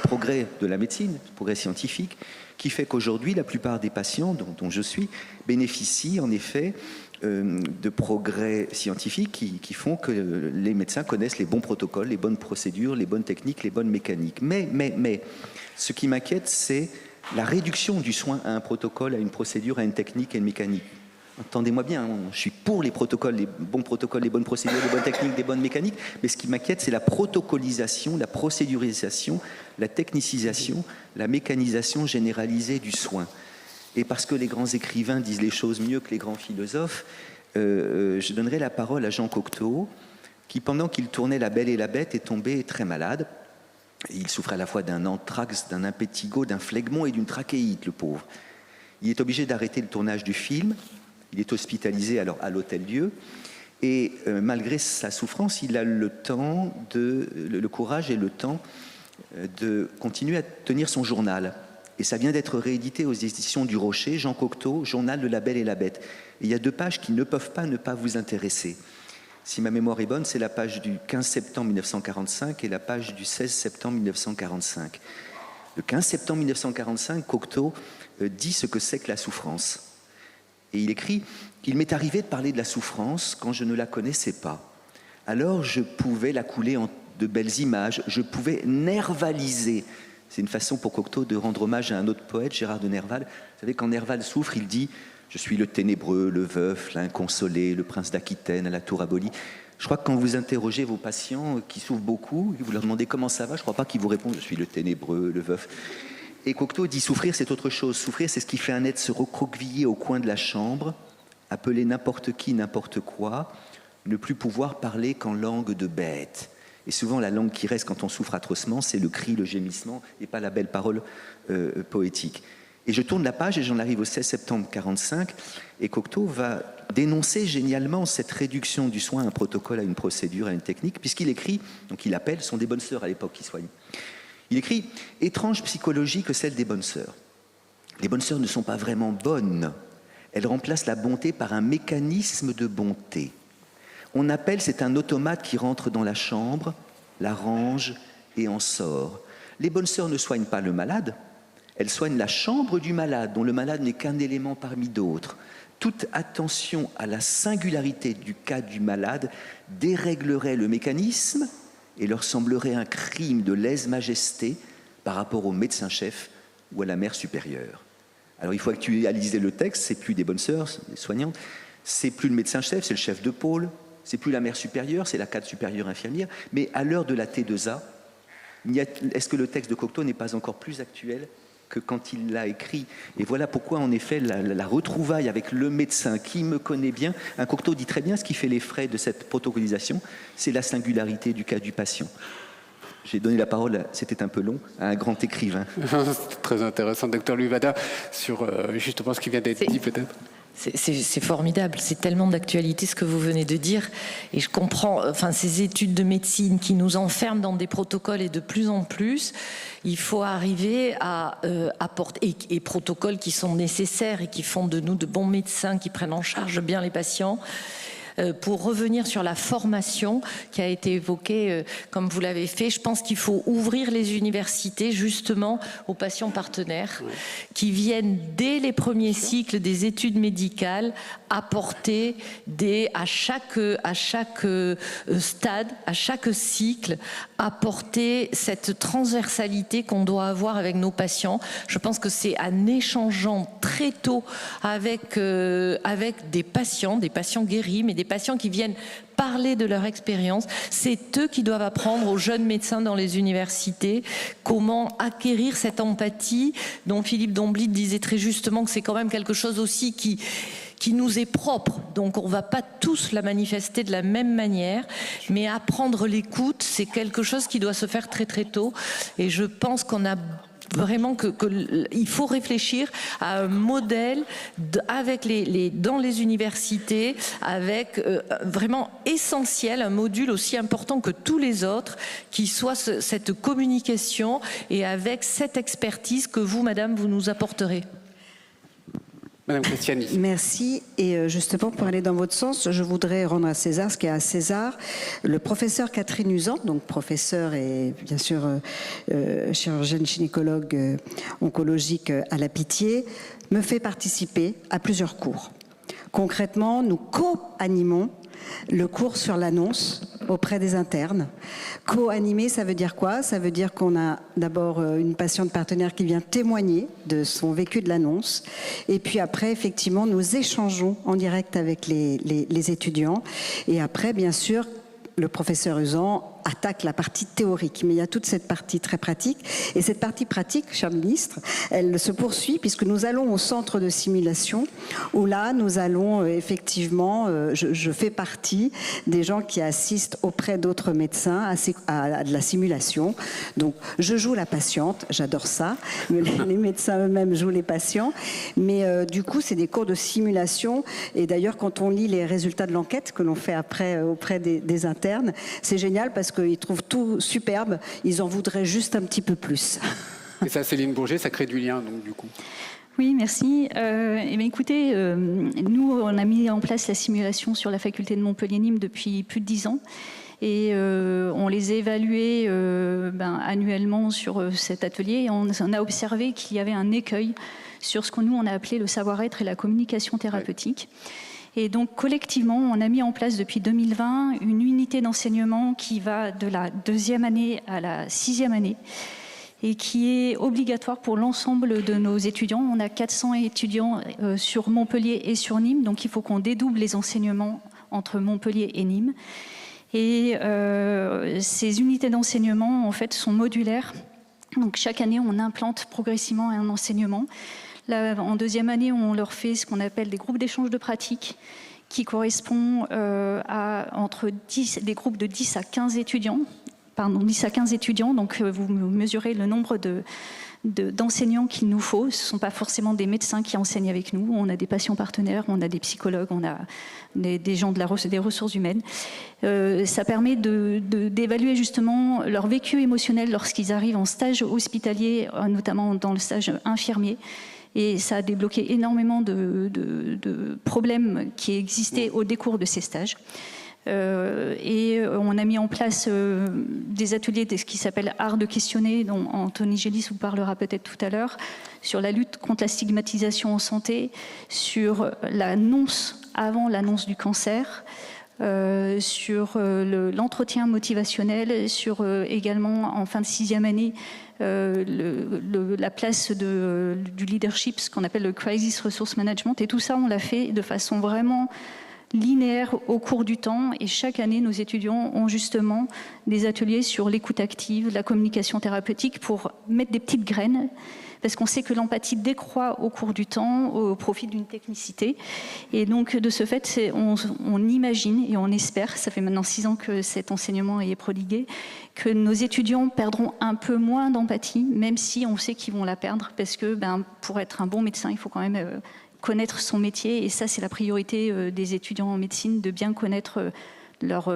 progrès de la médecine, ce progrès scientifique, qui fait qu'aujourd'hui la plupart des patients dont je suis bénéficient en effet de progrès scientifiques qui font que les médecins connaissent les bons protocoles, les bonnes procédures, les bonnes techniques, les bonnes mécaniques. Mais ce qui m'inquiète, c'est la réduction du soin à un protocole, à une procédure, à une technique et une mécanique. Entendez-moi bien, je suis pour les protocoles, les bons protocoles, les bonnes procédures, les bonnes techniques, les bonnes mécaniques, mais ce qui m'inquiète, c'est la protocolisation, la procédurisation, la technicisation, la mécanisation généralisée du soin. Et parce que les grands écrivains disent les choses mieux que les grands philosophes, je donnerai la parole à Jean Cocteau, qui, pendant qu'il tournait La Belle et la Bête, est tombé très malade. Il souffrait à la fois d'un anthrax, d'un impétigo, d'un phlegmon et d'une trachéite, le pauvre. Il est obligé d'arrêter le tournage du film. Il est hospitalisé alors à l'Hôtel-Dieu. Et malgré sa souffrance, il a le courage et le temps de continuer à tenir son journal. Et ça vient d'être réédité aux éditions du Rocher, Jean Cocteau, Journal de La Belle et la Bête. Et il y a 2 pages qui ne peuvent pas ne pas vous intéresser. Si ma mémoire est bonne, c'est la page du 15 septembre 1945 et la page du 16 septembre 1945. Le 15 septembre 1945, Cocteau dit ce que c'est que la souffrance. Et il écrit « Il m'est arrivé de parler de la souffrance quand je ne la connaissais pas. Alors je pouvais la couler en de belles images, je pouvais nervaliser. » C'est une façon pour Cocteau de rendre hommage à un autre poète, Gérard de Nerval. Vous savez, quand Nerval souffre, il dit « Je suis le ténébreux, le veuf, l'inconsolé, le prince d'Aquitaine à la tour abolie. » Je crois que quand vous interrogez vos patients qui souffrent beaucoup, vous leur demandez comment ça va, je ne crois pas qu'ils vous répondent « Je suis le ténébreux, le veuf. » Et Cocteau dit « Souffrir, c'est autre chose. Souffrir, c'est ce qui fait un être se recroqueviller au coin de la chambre, appeler n'importe qui, n'importe quoi, ne plus pouvoir parler qu'en langue de bête. » Et souvent, la langue qui reste quand on souffre atrocement, c'est le cri, le gémissement, et pas la belle parole poétique. Et je tourne la page et j'en arrive au 16 septembre 1945, et Cocteau va dénoncer génialement cette réduction du soin à un protocole, à une procédure, à une technique, puisqu'il écrit, donc il appelle, ce sont des bonnes sœurs à l'époque qui soignent. Il écrit « Étrange psychologie que celle des bonnes sœurs. Les bonnes sœurs ne sont pas vraiment bonnes. Elles remplacent la bonté par un mécanisme de bonté. On appelle, c'est un automate qui rentre dans la chambre, la range et en sort. Les bonnes sœurs ne soignent pas le malade, elles soignent la chambre du malade, dont le malade n'est qu'un élément parmi d'autres. Toute attention à la singularité du cas du malade déréglerait le mécanisme et leur semblerait un crime de lèse-majesté par rapport au médecin-chef ou à la mère supérieure. Alors il faut actualiser le texte, c'est plus des bonnes sœurs, des soignantes, c'est plus le médecin-chef, c'est le chef de pôle, c'est plus la mère supérieure, c'est la cadre supérieure infirmière, mais à l'heure de la T2A, est-ce que le texte de Cocteau n'est pas encore plus actuel que quand il l'a écrit? Et voilà pourquoi, en effet, la retrouvaille avec le médecin qui me connaît bien, un Cocteau dit très bien ce qui fait les frais de cette protocolisation, c'est la singularité du cas du patient. J'ai donné la parole, c'était un peu long, à un grand écrivain. C'est très intéressant, docteur Luvada, sur justement ce qui vient d'être dit peut-être. C'est formidable, c'est tellement d'actualité ce que vous venez de dire, et je comprends, enfin, ces études de médecine qui nous enferment dans des protocoles, et de plus en plus, il faut arriver à apporter, et protocoles qui sont nécessaires et qui font de nous de bons médecins qui prennent en charge bien les patients. Pour revenir sur la formation qui a été évoquée, comme vous l'avez fait, je pense qu'il faut ouvrir les universités justement aux patients partenaires qui viennent dès les premiers cycles des études médicales apporter à chaque stade, à chaque cycle, apporter cette transversalité qu'on doit avoir avec nos patients. Je pense que c'est en échangeant très tôt avec des patients guéris, mais des patients qui viennent parler de leur expérience. C'est eux qui doivent apprendre aux jeunes médecins dans les universités comment acquérir cette empathie dont Philippe Domblit disait très justement que c'est quand même quelque chose aussi qui nous est propre, donc on ne va pas tous la manifester de la même manière, mais apprendre l'écoute, c'est quelque chose qui doit se faire très très tôt, et je pense qu'on a vraiment il faut réfléchir à un modèle avec dans les universités, avec vraiment essentiel, un module aussi important que tous les autres, qui soit cette communication et avec cette expertise que vous, madame, vous nous apporterez. Madame Christiani. Merci. Et justement, pour aller dans votre sens, je voudrais rendre à César ce qui est à César. Le professeur Catherine Usan, donc professeur et bien sûr chirurgienne gynécologue oncologique à la Pitié, me fait participer à plusieurs cours. Concrètement, nous co-animons le cours sur l'annonce auprès des internes. Co-animer, ça veut dire quoi? Ça veut dire qu'on a d'abord une patiente partenaire qui vient témoigner de son vécu de l'annonce. Et puis après, effectivement, nous échangeons en direct avec les étudiants. Et après, bien sûr, le professeur Usan attaque la partie théorique, mais il y a toute cette partie très pratique. Et cette partie pratique, cher ministre, elle se poursuit puisque nous allons au centre de simulation, où là, nous allons effectivement, je fais partie des gens qui assistent auprès d'autres médecins à de la simulation. Donc, je joue la patiente, j'adore ça. Les médecins eux-mêmes jouent les patients. Mais du coup, c'est des cours de simulation. Et d'ailleurs, quand on lit les résultats de l'enquête que l'on fait après auprès des internes, c'est génial parce qu'ils trouvent tout superbe, ils en voudraient juste un petit peu plus. Et ça, Céline Bourget, ça crée du lien, donc, du coup. Oui, merci. Eh bien, écoutez, nous, on a mis en place la simulation sur la faculté de Montpellier-Nîmes depuis plus de 10 ans. Et on les a évalués annuellement sur cet atelier. Et on a observé qu'il y avait un écueil sur ce que nous, on a appelé le savoir-être et la communication thérapeutique. Ouais. Et donc, collectivement, on a mis en place depuis 2020 une unité d'enseignement qui va de la 2e année à la 6e année et qui est obligatoire pour l'ensemble de nos étudiants. On a 400 étudiants sur Montpellier et sur Nîmes, donc il faut qu'on dédouble les enseignements entre Montpellier et Nîmes. Et ces unités d'enseignement, en fait, sont modulaires. Donc, chaque année, on implante progressivement un enseignement. Là, en 2e année, on leur fait ce qu'on appelle des groupes d'échange de pratiques qui correspondent à des groupes de 10 à 15 étudiants. Donc, vous mesurez le nombre d'enseignants qu'il nous faut. Ce ne sont pas forcément des médecins qui enseignent avec nous. On a des patients partenaires, on a des psychologues, on a des gens des ressources humaines. Ça permet d'évaluer justement leur vécu émotionnel lorsqu'ils arrivent en stage hospitalier, notamment dans le stage infirmier. Et ça a débloqué énormément de problèmes qui existaient au décours de ces stages. Et on a mis en place des ateliers de ce qui s'appelle Art de questionner, dont Anthony Gélis vous parlera peut-être tout à l'heure, sur la lutte contre la stigmatisation en santé, sur l'annonce avant l'annonce du cancer, sur l'entretien motivationnel, sur également en fin de 6e année la place du leadership, ce qu'on appelle le crisis resource management. Et tout ça, on l'a fait de façon vraiment linéaire au cours du temps, et chaque année nos étudiants ont justement des ateliers sur l'écoute active, la communication thérapeutique, pour mettre des petites graines, parce qu'on sait que l'empathie décroît au cours du temps au profit d'une technicité. Et donc de ce fait, on imagine et on espère, ça fait maintenant 6 ans que cet enseignement est prodigué, que nos étudiants perdront un peu moins d'empathie, même si on sait qu'ils vont la perdre, parce que pour être un bon médecin, il faut quand même connaître son métier, et ça c'est la priorité des étudiants en médecine, de bien connaître leur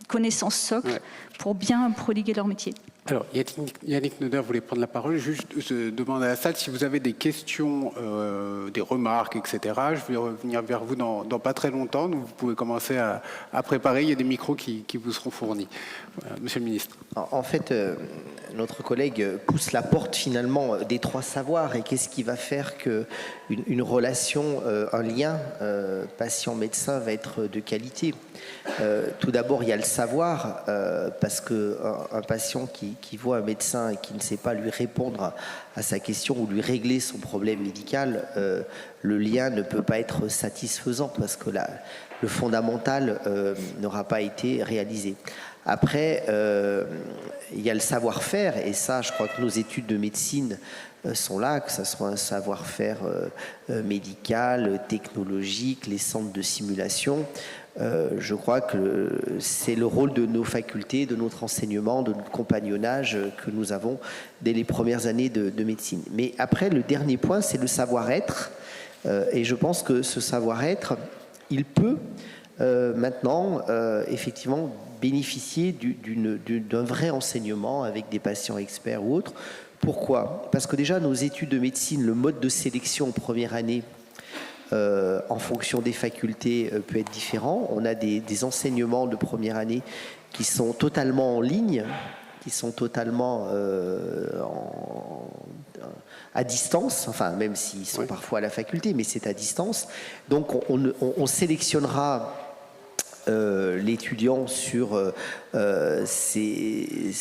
connaissance socle pour bien prodiguer leur métier. Alors, Yannick Neuder voulait prendre la parole. Juste, je demande à la salle si vous avez des questions, des remarques, etc. Je vais revenir vers vous dans pas très longtemps. Donc, vous pouvez commencer à préparer. Il y a des micros qui vous seront fournis. Monsieur le ministre. En fait, notre collègue pousse la porte finalement des 3 savoirs. Et qu'est-ce qui va faire qu'une relation, un lien patient-médecin va être de qualité? Tout d'abord, il y a le savoir, parce qu'un patient qui voit un médecin et qui ne sait pas lui répondre à sa question ou lui régler son problème médical, le lien ne peut pas être satisfaisant, parce que le fondamental n'aura pas été réalisé. Après, il y a le savoir-faire, et ça, je crois que nos études de médecine sont là, que ce soit un savoir-faire médical, technologique, les centres de simulation. Je crois que c'est le rôle de nos facultés, de notre enseignement, de notre compagnonnage que nous avons dès les premières années de médecine. Mais après, le dernier point, c'est le savoir-être. Et je pense que ce savoir-être, il peut maintenant effectivement bénéficier d'un vrai enseignement avec des patients experts ou autres. Pourquoi? Parce que déjà, nos études de médecine, le mode de sélection en première année, en fonction des facultés, peut être différent. On a des enseignements de première année qui sont totalement en ligne, qui sont totalement à distance, enfin même s'ils sont parfois à la faculté, mais c'est à distance. Donc on sélectionnera l'étudiant sur ses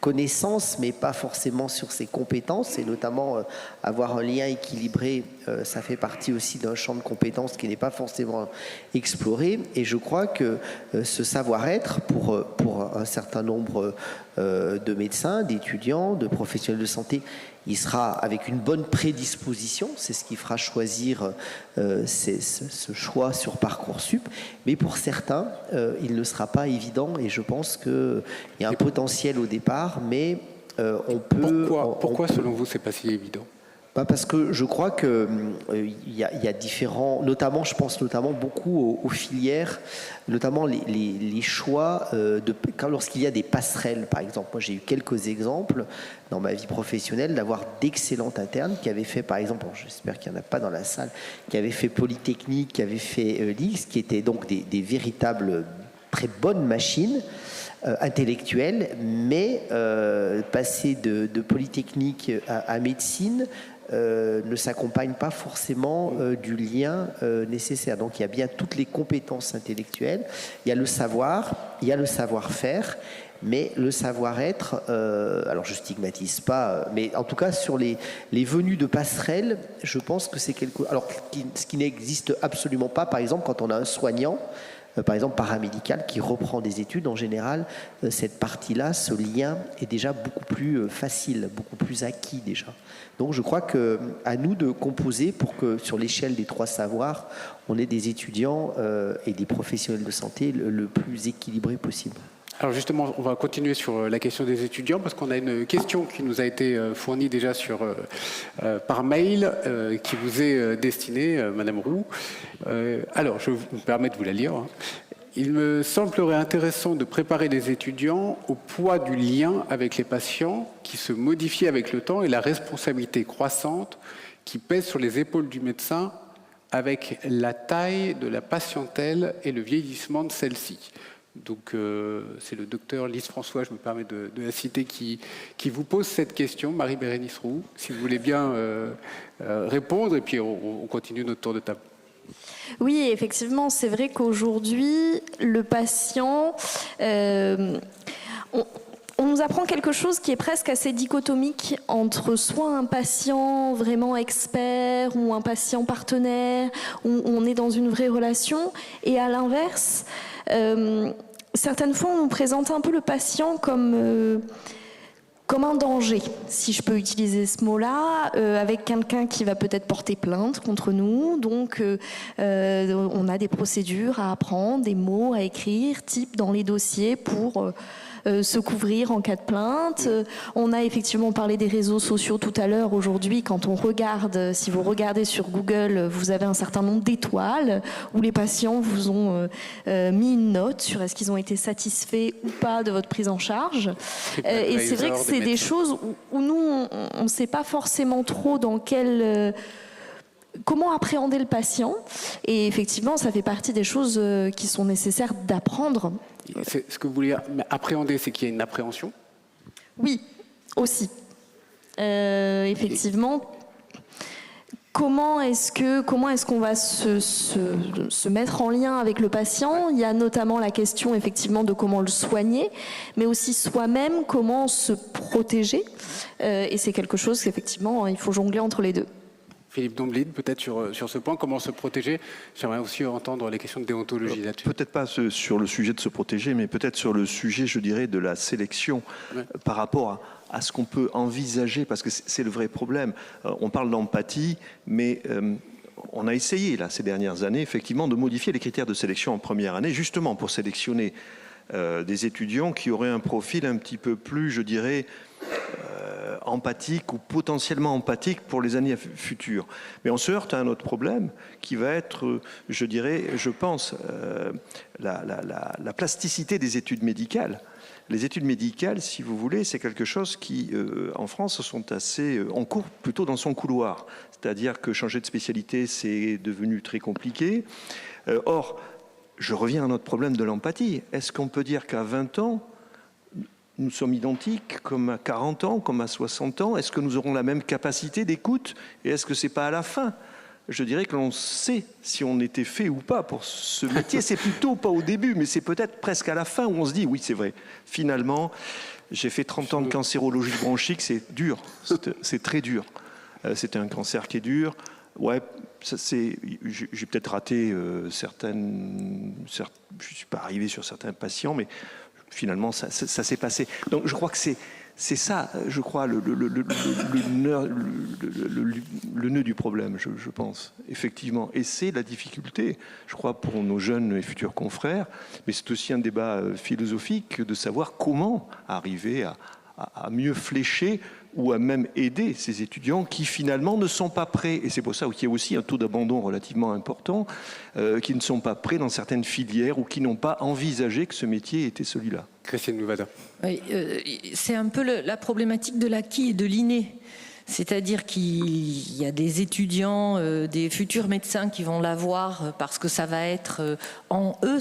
connaissances, mais pas forcément sur ses compétences, et notamment avoir un lien équilibré, ça fait partie aussi d'un champ de compétences qui n'est pas forcément exploré. Et je crois que ce savoir-être, pour un certain nombre de médecins, d'étudiants, de professionnels de santé, il sera avec une bonne prédisposition, c'est ce qui fera choisir ce choix sur Parcoursup, mais pour certains, il ne sera pas évident, et je pense qu'il y a un potentiel au départ, mais on peut... Pourquoi selon vous, c'est pas si évident? Parce que je crois qu'il y a différents, notamment, je pense notamment beaucoup aux filières, notamment les choix lorsqu'il y a des passerelles, par exemple. Moi, j'ai eu quelques exemples dans ma vie professionnelle d'avoir d'excellentes internes qui avaient fait, par exemple, j'espère qu'il n'y en a pas dans la salle, qui avaient fait Polytechnique, qui avaient fait l'IX, qui étaient donc des véritables très bonnes machines intellectuelles, mais passer de Polytechnique à médecine ne s'accompagne pas forcément du lien nécessaire. Donc il y a bien toutes les compétences intellectuelles, il y a le savoir, il y a le savoir-faire, mais le savoir-être, alors je stigmatise pas, mais en tout cas sur les venues de passerelles, je pense que c'est ce qui n'existe absolument pas, par exemple, quand on a un soignant, par exemple paramédical, qui reprend des études, en général, cette partie-là, ce lien est déjà beaucoup plus facile, beaucoup plus acquis déjà. Donc je crois qu'à nous de composer pour que sur l'échelle des 3 savoirs, on ait des étudiants et des professionnels de santé le plus équilibré possible. Alors justement, on va continuer sur la question des étudiants, parce qu'on a une question qui nous a été fournie déjà par mail, qui vous est destinée, Madame Roux. Alors, je me permets de vous la lire. Il me semblerait intéressant de préparer les étudiants au poids du lien avec les patients qui se modifie avec le temps et la responsabilité croissante qui pèse sur les épaules du médecin avec la taille de la patientèle et le vieillissement de celle-ci. Donc c'est le docteur Lise François, je me permets de la citer, qui vous pose cette question, Marie-Bérénice Roux, si vous voulez bien répondre, et puis on continue notre tour de table. Oui, effectivement, c'est vrai qu'aujourd'hui, le patient... On nous apprend quelque chose qui est presque assez dichotomique entre soit un patient vraiment expert ou un patient partenaire, où on est dans une vraie relation, et à l'inverse, certaines fois on nous présente un peu le patient comme un danger, si je peux utiliser ce mot-là, avec quelqu'un qui va peut-être porter plainte contre nous. Donc, on a des procédures à apprendre, des mots à écrire, type dans les dossiers pour... se couvrir en cas de plainte. On a effectivement parlé des réseaux sociaux tout à l'heure. Aujourd'hui, quand on regarde, si vous regardez sur Google, vous avez un certain nombre d'étoiles où les patients vous ont mis une note sur est-ce qu'ils ont été satisfaits ou pas de votre prise en charge. Et c'est vrai que c'est des choses où nous, on ne sait pas forcément trop dans quel... comment appréhender le patient. Et effectivement, ça fait partie des choses qui sont nécessaires d'apprendre. Ce que vous voulez appréhender, c'est qu'il y a une appréhension ? Oui, aussi. Effectivement, comment est-ce qu'on va se mettre en lien avec le patient ? Il y a notamment la question effectivement de comment le soigner, mais aussi soi-même, comment se protéger. Et c'est quelque chose qu'effectivement, il faut jongler entre les deux. Philippe Domblide, peut-être sur ce point, comment se protéger? J'aimerais aussi entendre les questions de déontologie là-dessus. Peut-être pas sur le sujet de se protéger, mais peut-être sur le sujet, je dirais, de la sélection par rapport à ce qu'on peut envisager, parce que c'est le vrai problème. On parle d'empathie, mais on a essayé, là, ces dernières années, effectivement, de modifier les critères de sélection en première année, justement pour sélectionner des étudiants qui auraient un profil un petit peu plus, je dirais, empathique ou potentiellement empathique pour les années futures. Mais on se heurte à un autre problème qui va être, je dirais, je pense, la plasticité des études médicales. Les études médicales, si vous voulez, c'est quelque chose qui, en France, sont assez... on court plutôt dans son couloir. C'est-à-dire que changer de spécialité, c'est devenu très compliqué. Or, je reviens à notre problème de l'empathie. Est-ce qu'on peut dire qu'à 20 ans, nous sommes identiques, comme à 40 ans, comme à 60 ans? Est-ce que nous aurons la même capacité d'écoute? Et est-ce que ce n'est pas à la fin? Je dirais que l'on sait si on était fait ou pas pour ce métier. C'est plutôt pas au début, mais c'est peut-être presque à la fin où on se dit, oui, c'est vrai. Finalement, j'ai fait 30 ans de cancérologie bronchique, c'est dur, c'est très dur. C'est un cancer qui est dur. Ouais, j'ai peut-être raté certaines... Je ne suis pas arrivé sur certains patients, mais... Finalement, ça s'est passé. Donc, je crois que c'est ça, je crois, le nœud du problème, je pense, effectivement. Et c'est la difficulté, je crois, pour nos jeunes et futurs confrères, mais c'est aussi un débat philosophique de savoir comment arriver à mieux flécher ou à même aider ces étudiants qui finalement ne sont pas prêts, et c'est pour ça qu'il y a aussi un taux d'abandon relativement important, qui ne sont pas prêts dans certaines filières ou qui n'ont pas envisagé que ce métier était celui-là. Christiane Nouvada. Oui, c'est un peu la problématique de l'acquis et de l'inné. C'est-à-dire qu'il y a des étudiants, des futurs médecins qui vont l'avoir parce que ça va être en eux.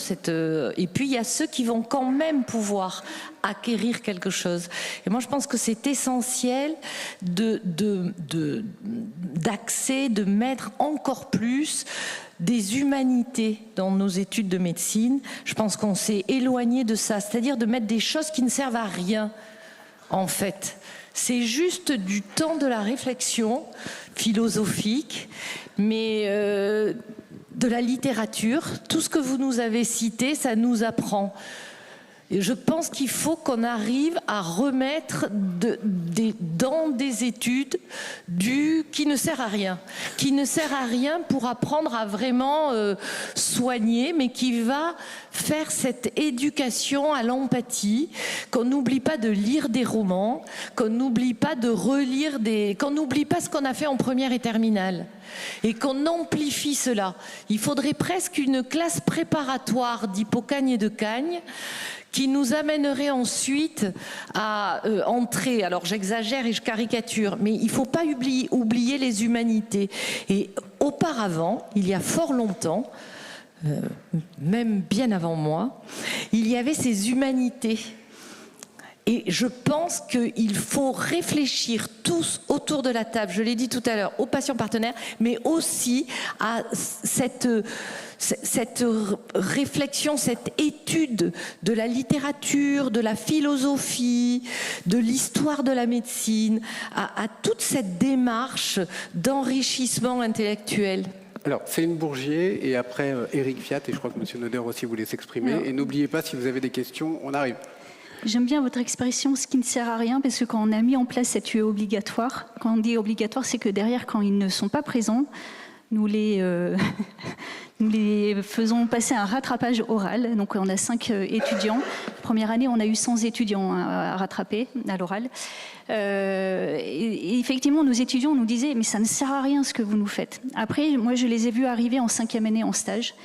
Et puis il y a ceux qui vont quand même pouvoir acquérir quelque chose. Et moi je pense que c'est essentiel d'axer, de mettre encore plus des humanités dans nos études de médecine. Je pense qu'on s'est éloigné de ça, c'est-à-dire de mettre des choses qui ne servent à rien, en fait. C'est juste du temps de la réflexion philosophique, mais de la littérature. Tout ce que vous nous avez cité, ça nous apprend. Et je pense qu'il faut qu'on arrive à remettre dans des études qui ne sert à rien. Qui ne sert à rien pour apprendre à vraiment soigner, mais qui va faire cette éducation à l'empathie, qu'on n'oublie pas de lire des romans, qu'on n'oublie pas de relire qu'on n'oublie pas ce qu'on a fait en première et terminale. Et qu'on amplifie cela. Il faudrait presque une classe préparatoire d'Hippocagne et de Cagne qui nous amènerait ensuite à entrer, alors j'exagère et je caricature, mais il ne faut pas oublier les humanités. Et auparavant, il y a fort longtemps, même bien avant moi, il y avait ces humanités. Et je pense qu'il faut réfléchir tous autour de la table, je l'ai dit tout à l'heure, aux patients partenaires, mais aussi à cette réflexion, cette étude de la littérature, de la philosophie, de l'histoire de la médecine, à toute cette démarche d'enrichissement intellectuel. Alors, Céline Bourgier et après Éric Fiat, et je crois que M. Noder aussi voulait s'exprimer. Alors, et n'oubliez pas, si vous avez des questions, on arrive. J'aime bien votre expression, ce qui ne sert à rien, parce que quand on a mis en place cette UE obligatoire, quand on dit obligatoire, c'est que derrière, quand ils ne sont pas présents, nous les faisons passer un rattrapage oral. Donc on a 5 étudiants. Première année, on a eu 100 étudiants à rattraper à l'oral. Et effectivement, nos étudiants nous disaient « mais ça ne sert à rien ce que vous nous faites ». Après, moi, je les ai vus arriver en 5e année en stage.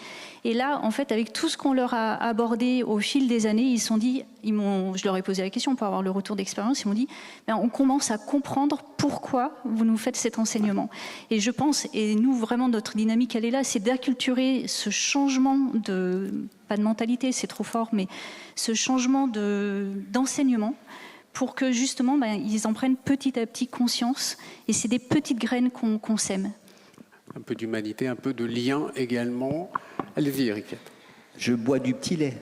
Et là, en fait, avec tout ce qu'on leur a abordé au fil des années, ils se sont dit, je leur ai posé la question pour avoir le retour d'expérience, ils m'ont dit, on commence à comprendre pourquoi vous nous faites cet enseignement. Et je pense, et nous, vraiment, notre dynamique, elle est là, c'est d'acculturer ce changement pas de mentalité, c'est trop fort, mais ce changement d'enseignement pour que, justement, ils en prennent petit à petit conscience. Et c'est des petites graines qu'on sème. Un peu d'humanité, un peu de lien également. Allez-y, Éric Fiat. Je bois du petit lait.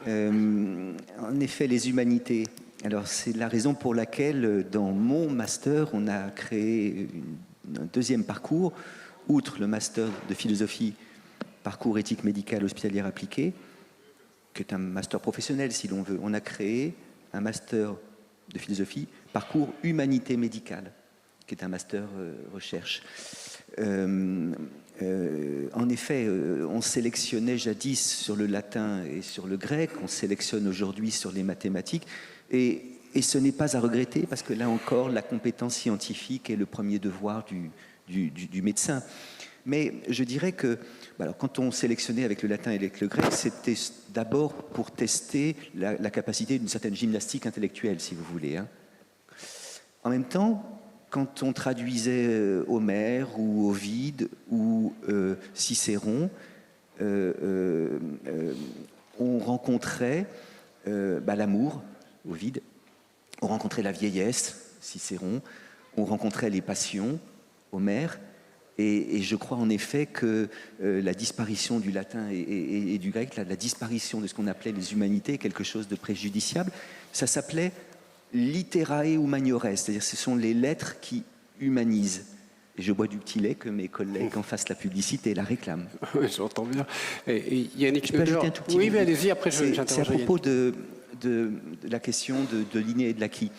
En effet, les humanités. Alors, c'est la raison pour laquelle, dans mon master, on a créé un deuxième parcours, outre le master de philosophie, parcours éthique médicale hospitalière appliquée, qui est un master professionnel, si l'on veut. On a créé un master de philosophie, parcours humanité médicale, qui est un master recherche. En effet, on sélectionnait jadis sur le latin et sur le grec, on sélectionne aujourd'hui sur les mathématiques, et ce n'est pas à regretter, parce que là encore, la compétence scientifique est le premier devoir du médecin. Mais je dirais que alors, quand on sélectionnait avec le latin et avec le grec, c'était d'abord pour tester la capacité d'une certaine gymnastique intellectuelle, si vous voulez. Hein. En même temps, quand on traduisait Homère ou Ovide ou Cicéron, on rencontrait l'amour, Ovide, on rencontrait la vieillesse, Cicéron, on rencontrait les passions, Homère, et je crois en effet que la disparition du latin et du grec, la disparition de ce qu'on appelait les humanités, est quelque chose de préjudiciable. Ça s'appelait Literae humaniores, c'est-à-dire ce sont les lettres qui humanisent. Et je bois du petit lait que mes collègues en fassent la publicité et la réclament. J'entends bien. Et Yannick, je peux ajouter un tout petit mot. Oui, mais allez-y, après j'interroge. C'est à propos de la question de l'inné et de l'acquis.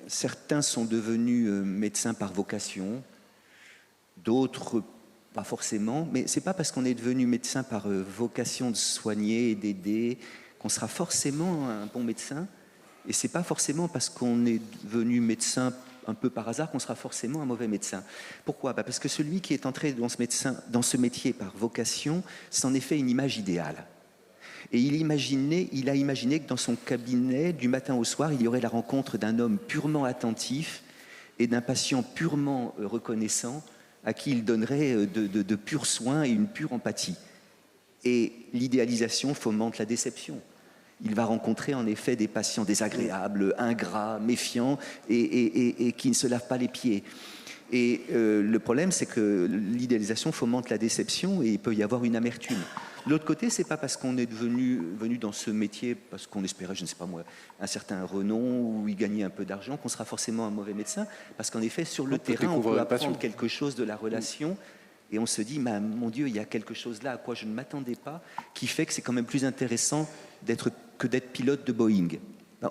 Certains sont devenus médecins par vocation, d'autres pas forcément, mais c'est pas parce qu'on est devenu médecin par vocation de soigner et d'aider qu'on sera forcément un bon médecin, et c'est pas forcément parce qu'on est devenu médecin un peu par hasard qu'on sera forcément un mauvais médecin. Pourquoi ? Parce que celui qui est entré dans ce métier par vocation, c'est en effet une image idéale. Et il a imaginé que dans son cabinet, du matin au soir, il y aurait la rencontre d'un homme purement attentif et d'un patient purement reconnaissant à qui il donnerait de purs soins et une pure empathie. Et l'idéalisation fomente la déception. Il va rencontrer en effet des patients désagréables, ingrats, méfiants et qui ne se lavent pas les pieds. Et le problème, c'est que l'idéalisation fomente la déception et il peut y avoir une amertume. De l'autre côté, c'est pas parce qu'on est venu dans ce métier parce qu'on espérait, je ne sais pas moi, un certain renom ou y gagner un peu d'argent qu'on sera forcément un mauvais médecin. Parce qu'en effet, sur le terrain, on peut apprendre quelque chose de la relation et on se dit, mon Dieu, il y a quelque chose là à quoi je ne m'attendais pas qui fait que c'est quand même plus intéressant que d'être pilote de Boeing.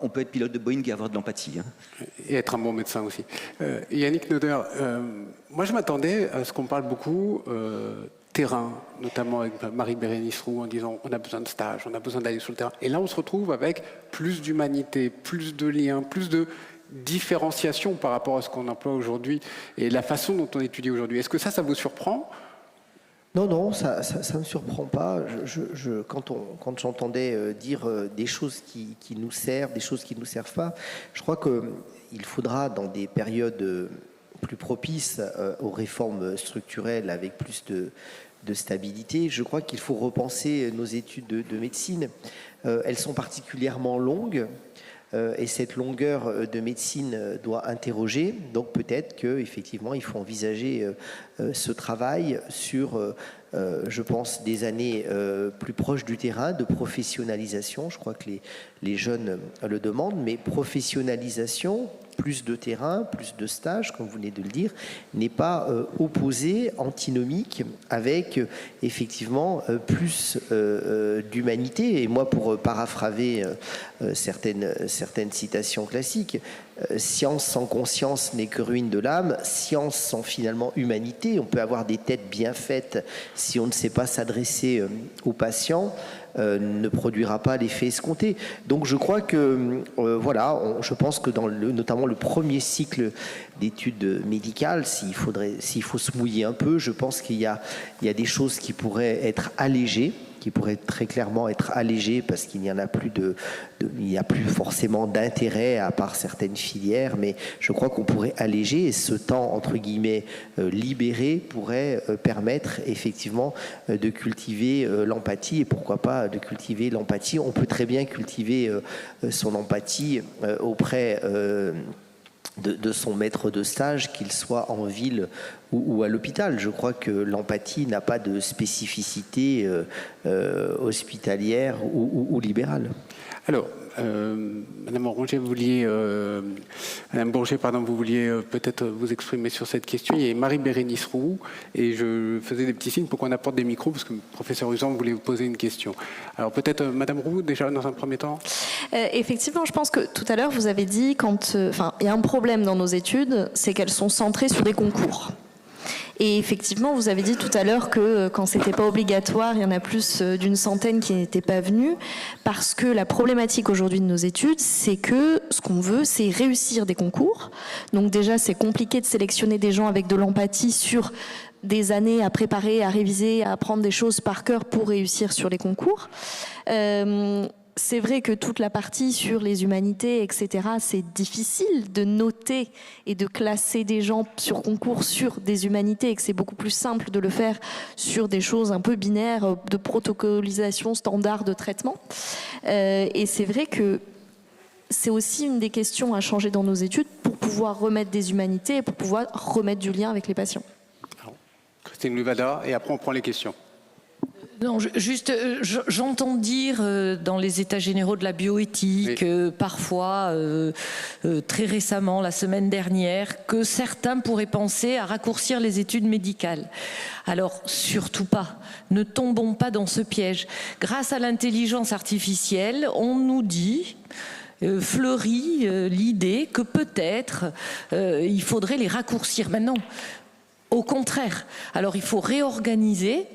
On peut être pilote de Boeing et avoir de l'empathie. Hein. Et être un bon médecin aussi. Yannick Noder, moi je m'attendais à ce qu'on parle beaucoup terrain, notamment avec Marie-Bérénice Roux, en disant on a besoin de stage, on a besoin d'aller sur le terrain. Et là on se retrouve avec plus d'humanité, plus de liens, plus de différenciation par rapport à ce qu'on emploie aujourd'hui et la façon dont on étudie aujourd'hui. Est-ce que ça vous surprend ? Non, ça ne me surprend pas. Quand j'entendais dire des choses qui nous servent, des choses qui ne nous servent pas, je crois qu'il faudra, dans des périodes plus propices aux réformes structurelles avec plus de stabilité, je crois qu'il faut repenser nos études de médecine. Elles sont particulièrement longues. Et cette longueur de médecine doit interroger. Donc peut-être qu'effectivement, il faut envisager ce travail sur, je pense, des années plus proches du terrain, de professionnalisation. Je crois que les jeunes le demandent, mais professionnalisation, plus de terrain, plus de stages, comme vous venez de le dire, n'est pas opposé, antinomique, avec effectivement plus d'humanité. Et moi, pour paraphraser certaines citations classiques, science sans conscience n'est que ruine de l'âme, science sans finalement humanité. On peut avoir des têtes bien faites si on ne sait pas s'adresser aux patients. Ne produira pas l'effet escompté. Donc je crois que, je pense que dans notamment le premier cycle d'études médicales, s'il faut se mouiller un peu, je pense qu'il y a des choses qui pourraient être allégées, qui pourraient très clairement être allégées parce qu'il n'y en a plus il n'y a plus forcément d'intérêt à part certaines filières, mais je crois qu'on pourrait alléger et ce temps entre guillemets libéré pourrait permettre effectivement de cultiver l'empathie et pourquoi pas de cultiver l'empathie. On peut très bien cultiver son empathie auprès de son maître de stage, qu'il soit en ville ou à l'hôpital. Je crois que l'empathie n'a pas de spécificité hospitalière ou libérale. Alors, Madame Bourget, vous vouliez peut-être vous exprimer sur cette question. Il y a Marie-Bérénice Roux et je faisais des petits signes pour qu'on apporte des micros parce que le professeur Uzan voulait vous poser une question. Alors peut-être Madame Roux, déjà dans un premier temps. Effectivement, je pense que tout à l'heure vous avez dit il y a un problème dans nos études, c'est qu'elles sont centrées sur des concours. Et effectivement, vous avez dit tout à l'heure que quand c'était pas obligatoire, il y en a plus d'une centaine qui n'étaient pas venus, parce que la problématique aujourd'hui de nos études, c'est que ce qu'on veut, c'est réussir des concours. Donc déjà, c'est compliqué de sélectionner des gens avec de l'empathie sur des années à préparer, à réviser, à apprendre des choses par cœur pour réussir sur les concours. C'est vrai que toute la partie sur les humanités, etc., c'est difficile de noter et de classer des gens sur concours sur des humanités et que c'est beaucoup plus simple de le faire sur des choses un peu binaires de protocolisation standard de traitement. Et c'est vrai que c'est aussi une des questions à changer dans nos études pour pouvoir remettre des humanités et pour pouvoir remettre du lien avec les patients. Christine Luvada, et après on prend les questions. Non, juste, j'entends dire dans les états généraux de la bioéthique, parfois, très récemment, la semaine dernière, que certains pourraient penser à raccourcir les études médicales. Alors, surtout pas. Ne tombons pas dans ce piège. Grâce à l'intelligence artificielle, on nous dit... fleurit l'idée que peut-être il faudrait les raccourcir. Maintenant, au contraire. Alors, il faut réorganiser...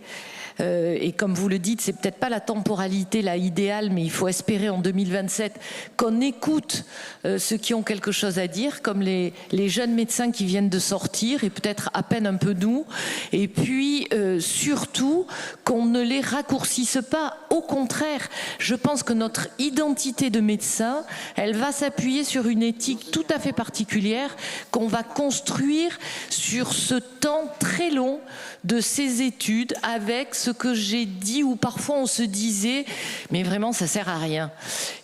et comme vous le dites, c'est peut-être pas la temporalité là idéale, mais il faut espérer en 2027 qu'on écoute ceux qui ont quelque chose à dire, comme les jeunes médecins qui viennent de sortir, et peut-être à peine un peu nous, et puis surtout qu'on ne les raccourcisse pas. Au contraire, je pense que notre identité de médecin, elle va s'appuyer sur une éthique tout à fait particulière qu'on va construire sur ce temps très long de ces études avec ce que j'ai dit où parfois on se disait mais vraiment ça sert à rien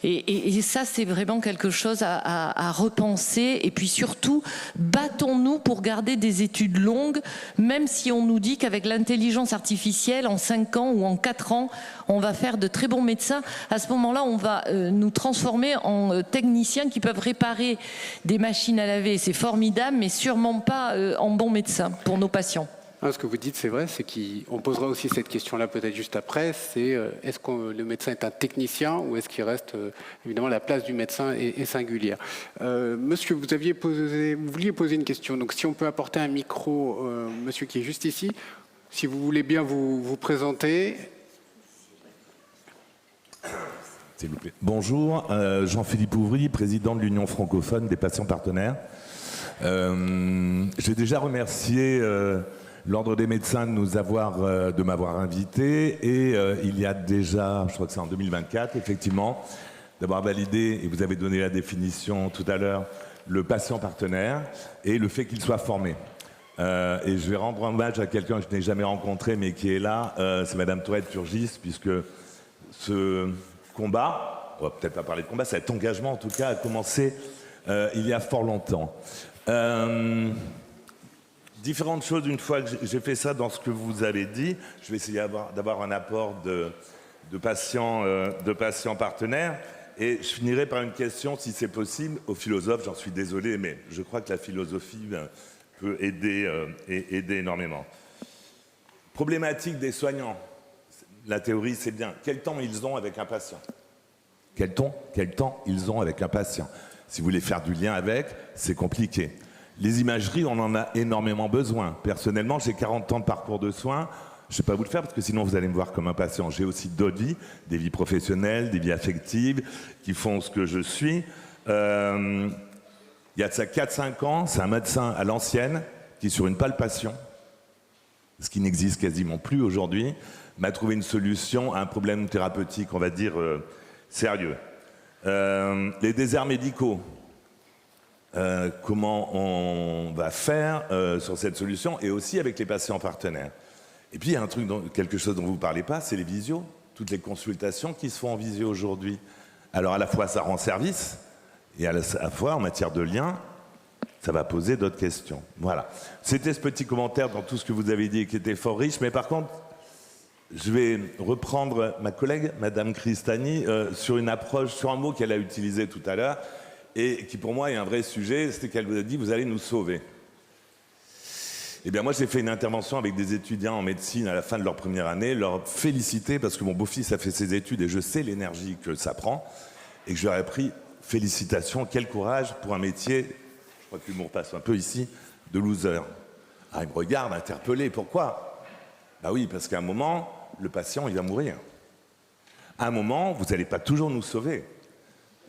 et ça c'est vraiment quelque chose à repenser et puis surtout battons-nous pour garder des études longues même si on nous dit qu'avec l'intelligence artificielle en 5 ans ou en 4 ans on va faire de très bons médecins. À ce moment-là on va nous transformer en techniciens qui peuvent réparer des machines à laver, c'est formidable mais sûrement pas en bons médecins pour nos patients. Ce que vous dites, c'est vrai, c'est qu'on posera aussi cette question-là peut-être juste après, c'est est-ce que le médecin est un technicien ou est-ce qu'il reste, évidemment, la place du médecin est singulière. Monsieur, vous vouliez poser une question, donc si on peut apporter un micro, monsieur qui est juste ici, si vous voulez bien vous présenter. S'il vous plaît. Bonjour, Jean-Philippe Ouvry, président de l'Union francophone des patients partenaires. J'ai déjà remercié l'Ordre des médecins de m'avoir invité et il y a déjà, je crois que c'est en 2024, effectivement, d'avoir validé, et vous avez donné la définition tout à l'heure, le patient partenaire et le fait qu'il soit formé. Et je vais rendre hommage à quelqu'un que je n'ai jamais rencontré mais qui est là, c'est Madame Tourette-Turgis, puisque ce combat, on va peut-être pas parler de combat, cet engagement en tout cas a commencé il y a fort longtemps. Différentes choses, une fois que j'ai fait ça dans ce que vous avez dit, je vais essayer d'avoir un apport de patients partenaires. Et je finirai par une question, si c'est possible, aux philosophes. J'en suis désolé, mais je crois que la philosophie peut aider énormément. Problématique des soignants. La théorie, c'est bien. Quel temps ils ont avec un patient? Quel temps ils ont avec un patient? Si vous voulez faire du lien avec, c'est compliqué. Les imageries, on en a énormément besoin. Personnellement, j'ai 40 ans de parcours de soins. Je ne vais pas vous le faire parce que sinon vous allez me voir comme un patient. J'ai aussi d'autres vies, des vies professionnelles, des vies affectives, qui font ce que je suis. Il y a de ça 4-5 ans, c'est un médecin à l'ancienne qui, sur une palpation, ce qui n'existe quasiment plus aujourd'hui, m'a trouvé une solution à un problème thérapeutique, on va dire, sérieux. Les déserts médicaux. Comment on va faire sur cette solution et aussi avec les patients partenaires. Et puis il y a un truc, quelque chose dont vous ne parlez pas, c'est les visios, toutes les consultations qui se font en visio aujourd'hui. Alors à la fois ça rend service et à la fois en matière de lien, ça va poser d'autres questions. Voilà. C'était ce petit commentaire dans tout ce que vous avez dit qui était fort riche, mais par contre, je vais reprendre ma collègue, Madame Cristani, sur une approche, sur un mot qu'elle a utilisé tout à l'heure, et qui pour moi est un vrai sujet, c'était qu'elle vous a dit « vous allez nous sauver ». Eh bien moi j'ai fait une intervention avec des étudiants en médecine à la fin de leur première année, leur féliciter parce que mon beau-fils a fait ses études et je sais l'énergie que ça prend, et que je leur ai pris félicitations, quel courage pour un métier, je crois que l'humour passe un peu ici, de loser. Ah, ils me regardent interpellés, pourquoi? Bah oui, parce qu'à un moment, le patient il va mourir. À un moment, vous n'allez pas toujours nous sauver.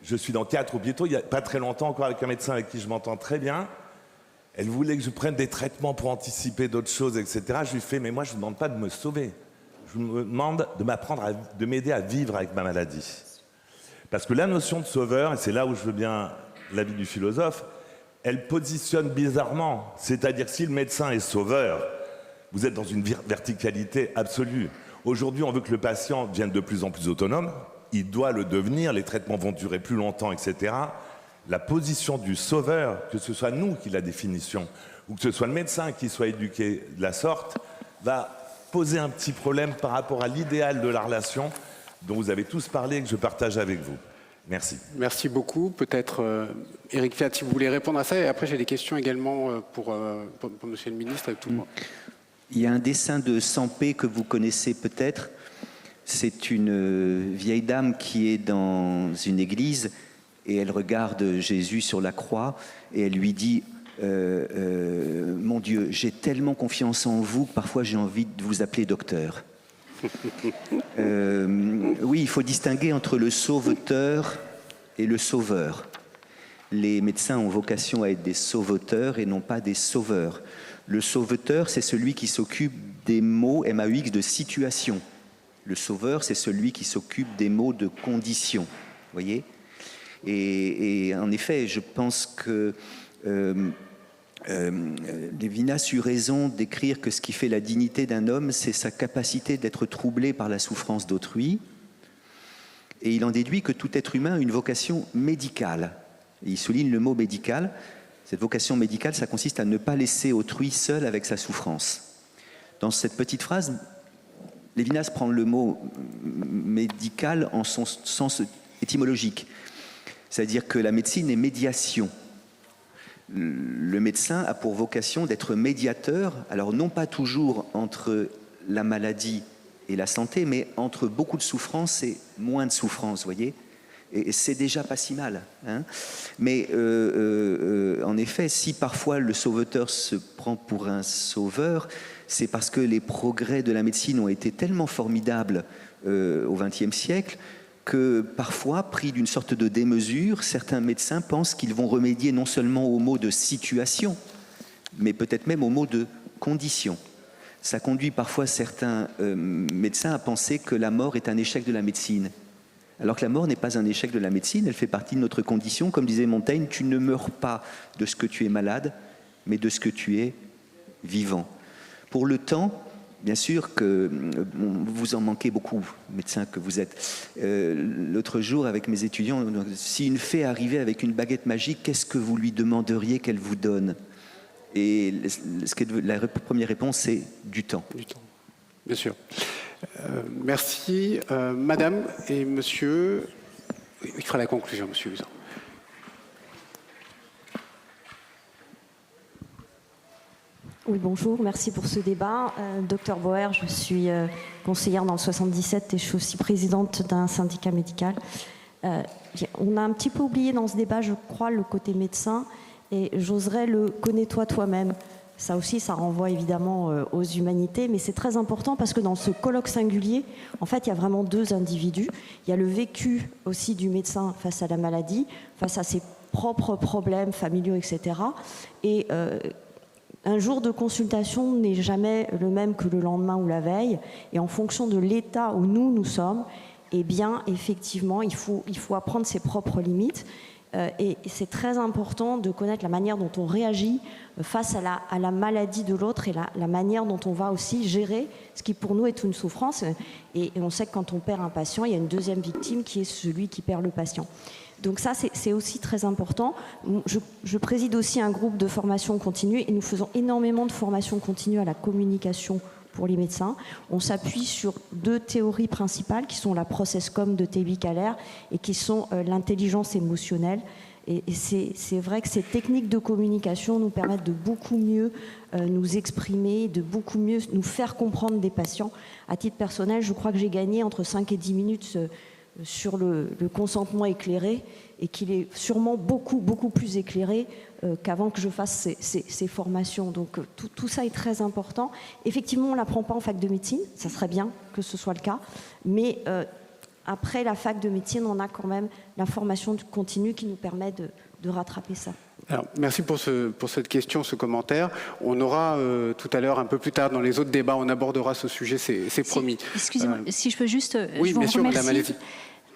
Je suis dans 4 hôpitaux, il n'y a pas très longtemps encore avec un médecin avec qui je m'entends très bien. Elle voulait que je prenne des traitements pour anticiper d'autres choses, etc. Je lui fais, mais moi je ne vous demande pas de me sauver. Je vous demande de m'apprendre, de m'aider à vivre avec ma maladie. Parce que la notion de sauveur, et c'est là où je veux bien l'avis du philosophe, elle positionne bizarrement. C'est-à-dire que si le médecin est sauveur, vous êtes dans une verticalité absolue. Aujourd'hui, on veut que le patient devienne de plus en plus autonome. Il doit le devenir, les traitements vont durer plus longtemps, etc. La position du sauveur, que ce soit nous qui la définition, ou que ce soit le médecin qui soit éduqué de la sorte, va poser un petit problème par rapport à l'idéal de la relation dont vous avez tous parlé et que je partage avec vous. Merci. Merci beaucoup. Peut-être Éric Fiat, si vous voulez répondre à ça. Et après, j'ai des questions également pour Monsieur le Ministre et tout le monde. Il y a un dessin de Sampé que vous connaissez peut-être. C'est une vieille dame qui est dans une église et elle regarde Jésus sur la croix et elle lui dit mon Dieu, j'ai tellement confiance en vous que parfois j'ai envie de vous appeler docteur. Oui, il faut distinguer entre le sauveteur et le sauveur. Les médecins ont vocation à être des sauveteurs et non pas des sauveurs. Le sauveteur, c'est celui qui s'occupe des mots MAUX de situation. Le sauveur, c'est celui qui s'occupe des mots de condition. Vous voyez ? Et en effet, je pense que Lévinas eut raison d'écrire que ce qui fait la dignité d'un homme, c'est sa capacité d'être troublé par la souffrance d'autrui. Et il en déduit que tout être humain a une vocation médicale. Et il souligne le mot médical. Cette vocation médicale, ça consiste à ne pas laisser autrui seul avec sa souffrance. Dans cette petite phrase, Lévinas prend le mot médical en son sens étymologique. C'est-à-dire que la médecine est médiation. Le médecin a pour vocation d'être médiateur, alors non pas toujours entre la maladie et la santé, mais entre beaucoup de souffrance et moins de souffrance, vous voyez ? Et c'est déjà pas si mal. Hein ? Mais en effet, si parfois le sauveteur se prend pour un sauveur, c'est parce que les progrès de la médecine ont été tellement formidables au XXe siècle que parfois, pris d'une sorte de démesure, certains médecins pensent qu'ils vont remédier non seulement au mot de situation, mais peut-être même au mot de condition. ça conduit parfois certains médecins à penser que la mort est un échec de la médecine. Alors que la mort n'est pas un échec de la médecine, elle fait partie de notre condition. Comme disait Montaigne, tu ne meurs pas de ce que tu es malade, mais de ce que tu es vivant. Pour le temps, bien sûr que vous en manquez beaucoup, médecin que vous êtes. L'autre jour, avec mes étudiants, si une fée arrivait avec une baguette magique, qu'est-ce que vous lui demanderiez qu'elle vous donne? Et la première réponse, c'est du temps. Du temps, bien sûr. Merci. Madame et monsieur, il fera la conclusion, monsieur Usan. Oui, bonjour, merci pour ce débat. Docteur Boer, je suis conseillère dans le 77 et je suis aussi présidente d'un syndicat médical. On a un petit peu oublié dans ce débat, je crois, le côté médecin, et j'oserais le « connais-toi toi-même ». Ça aussi, ça renvoie évidemment aux humanités, mais c'est très important parce que dans ce colloque singulier, en fait, il y a vraiment deux individus. Il y a le vécu aussi du médecin face à la maladie, face à ses propres problèmes familiaux, etc. Et un jour de consultation n'est jamais le même que le lendemain ou la veille. Et en fonction de l'état où nous sommes, eh bien, effectivement, il faut apprendre ses propres limites. Et c'est très important de connaître la manière dont on réagit face à la maladie de l'autre et la manière dont on va aussi gérer ce qui pour nous est une souffrance. Et on sait que quand on perd un patient, il y a une deuxième victime qui est celui qui perd le patient. Donc ça, c'est aussi très important. Je préside aussi un groupe de formation continue et nous faisons énormément de formation continue à la communication pour les médecins. On s'appuie sur deux théories principales qui sont la process-com de T.B. Keller et qui sont l'intelligence émotionnelle. Et c'est vrai que ces techniques de communication nous permettent de beaucoup mieux nous exprimer, de beaucoup mieux nous faire comprendre des patients. À titre personnel, je crois que j'ai gagné entre 5 et 10 minutes sur le consentement éclairé et qu'il est sûrement beaucoup plus éclairé qu'avant que je fasse ces formations. Donc tout ça est très important. Effectivement, on ne l'apprend pas en fac de médecine, ça serait bien que ce soit le cas, mais après la fac de médecine, on a quand même la formation continue qui nous permet de rattraper ça. Alors, merci pour cette question, ce commentaire. On aura tout à l'heure, un peu plus tard, dans les autres débats, on abordera ce sujet, c'est promis. Excusez-moi, si je peux juste... Oui, bien sûr, madame, allez-y.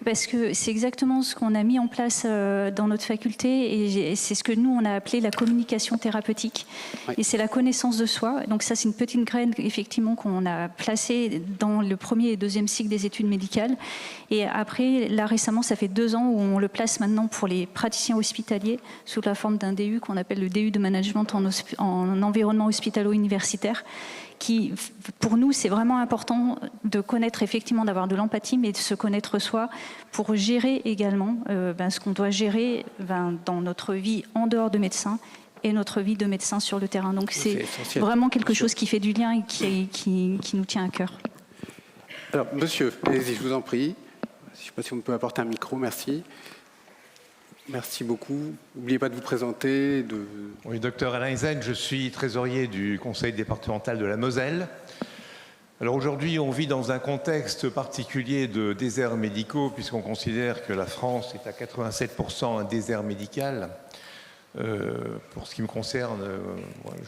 Parce que c'est exactement ce qu'on a mis en place dans notre faculté et c'est ce que nous, on a appelé la communication thérapeutique. Oui. Et c'est la connaissance de soi. Donc ça, c'est une petite graine, effectivement, qu'on a placée dans le premier et deuxième cycle des études médicales. Et après, là, récemment, ça fait 2 ans où on le place maintenant pour les praticiens hospitaliers sous la forme d'un DU qu'on appelle le DU de management en environnement hospitalo-universitaire. Qui, pour nous, c'est vraiment important de connaître, effectivement, d'avoir de l'empathie, mais de se connaître soi pour gérer également ce qu'on doit gérer dans notre vie en dehors de médecin et notre vie de médecin sur le terrain. Donc c'est vraiment quelque chose qui fait du lien et qui nous tient à cœur. Alors, monsieur, allez-y, je vous en prie. Je ne sais pas si on peut apporter un micro, merci. Merci beaucoup. N'oubliez pas de vous présenter. Oui, docteur Alain Zen, je suis trésorier du conseil départemental de la Moselle. Alors aujourd'hui, on vit dans un contexte particulier de déserts médicaux, puisqu'on considère que la France est à 87% un désert médical. Pour ce qui me concerne,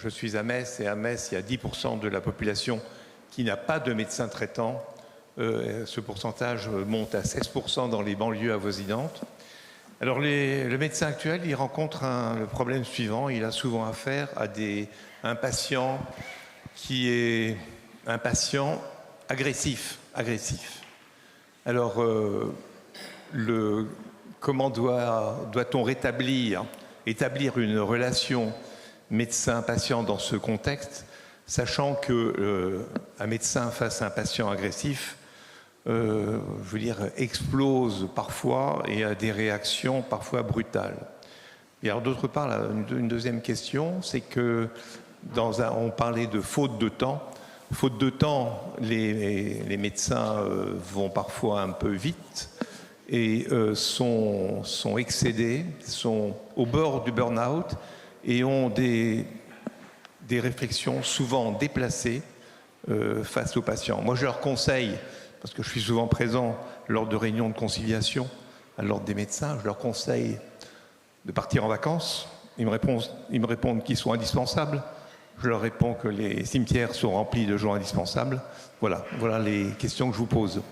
je suis à Metz, et à Metz, il y a 10% de la population qui n'a pas de médecin traitant. Ce pourcentage monte à 16% dans les banlieues avoisinantes. Alors le médecin actuel, il rencontre le problème suivant. Il a souvent affaire à un patient qui est un patient agressif. Alors, comment doit-on établir une relation médecin-patient dans ce contexte, sachant qu'un médecin face à un patient agressif explose parfois et a des réactions parfois brutales. Et alors d'autre part, une deuxième question, c'est que on parlait de faute de temps. Faute de temps, les médecins vont parfois un peu vite et sont excédés, sont au bord du burn-out et ont des réflexions souvent déplacées face aux patients. Moi, je leur conseille, parce que je suis souvent présent lors de réunions de conciliation à l'ordre des médecins, je leur conseille de partir en vacances. Ils me répondent qu'ils sont indispensables, Je leur réponds que les cimetières sont remplis de gens indispensables. Voilà les questions que je vous pose.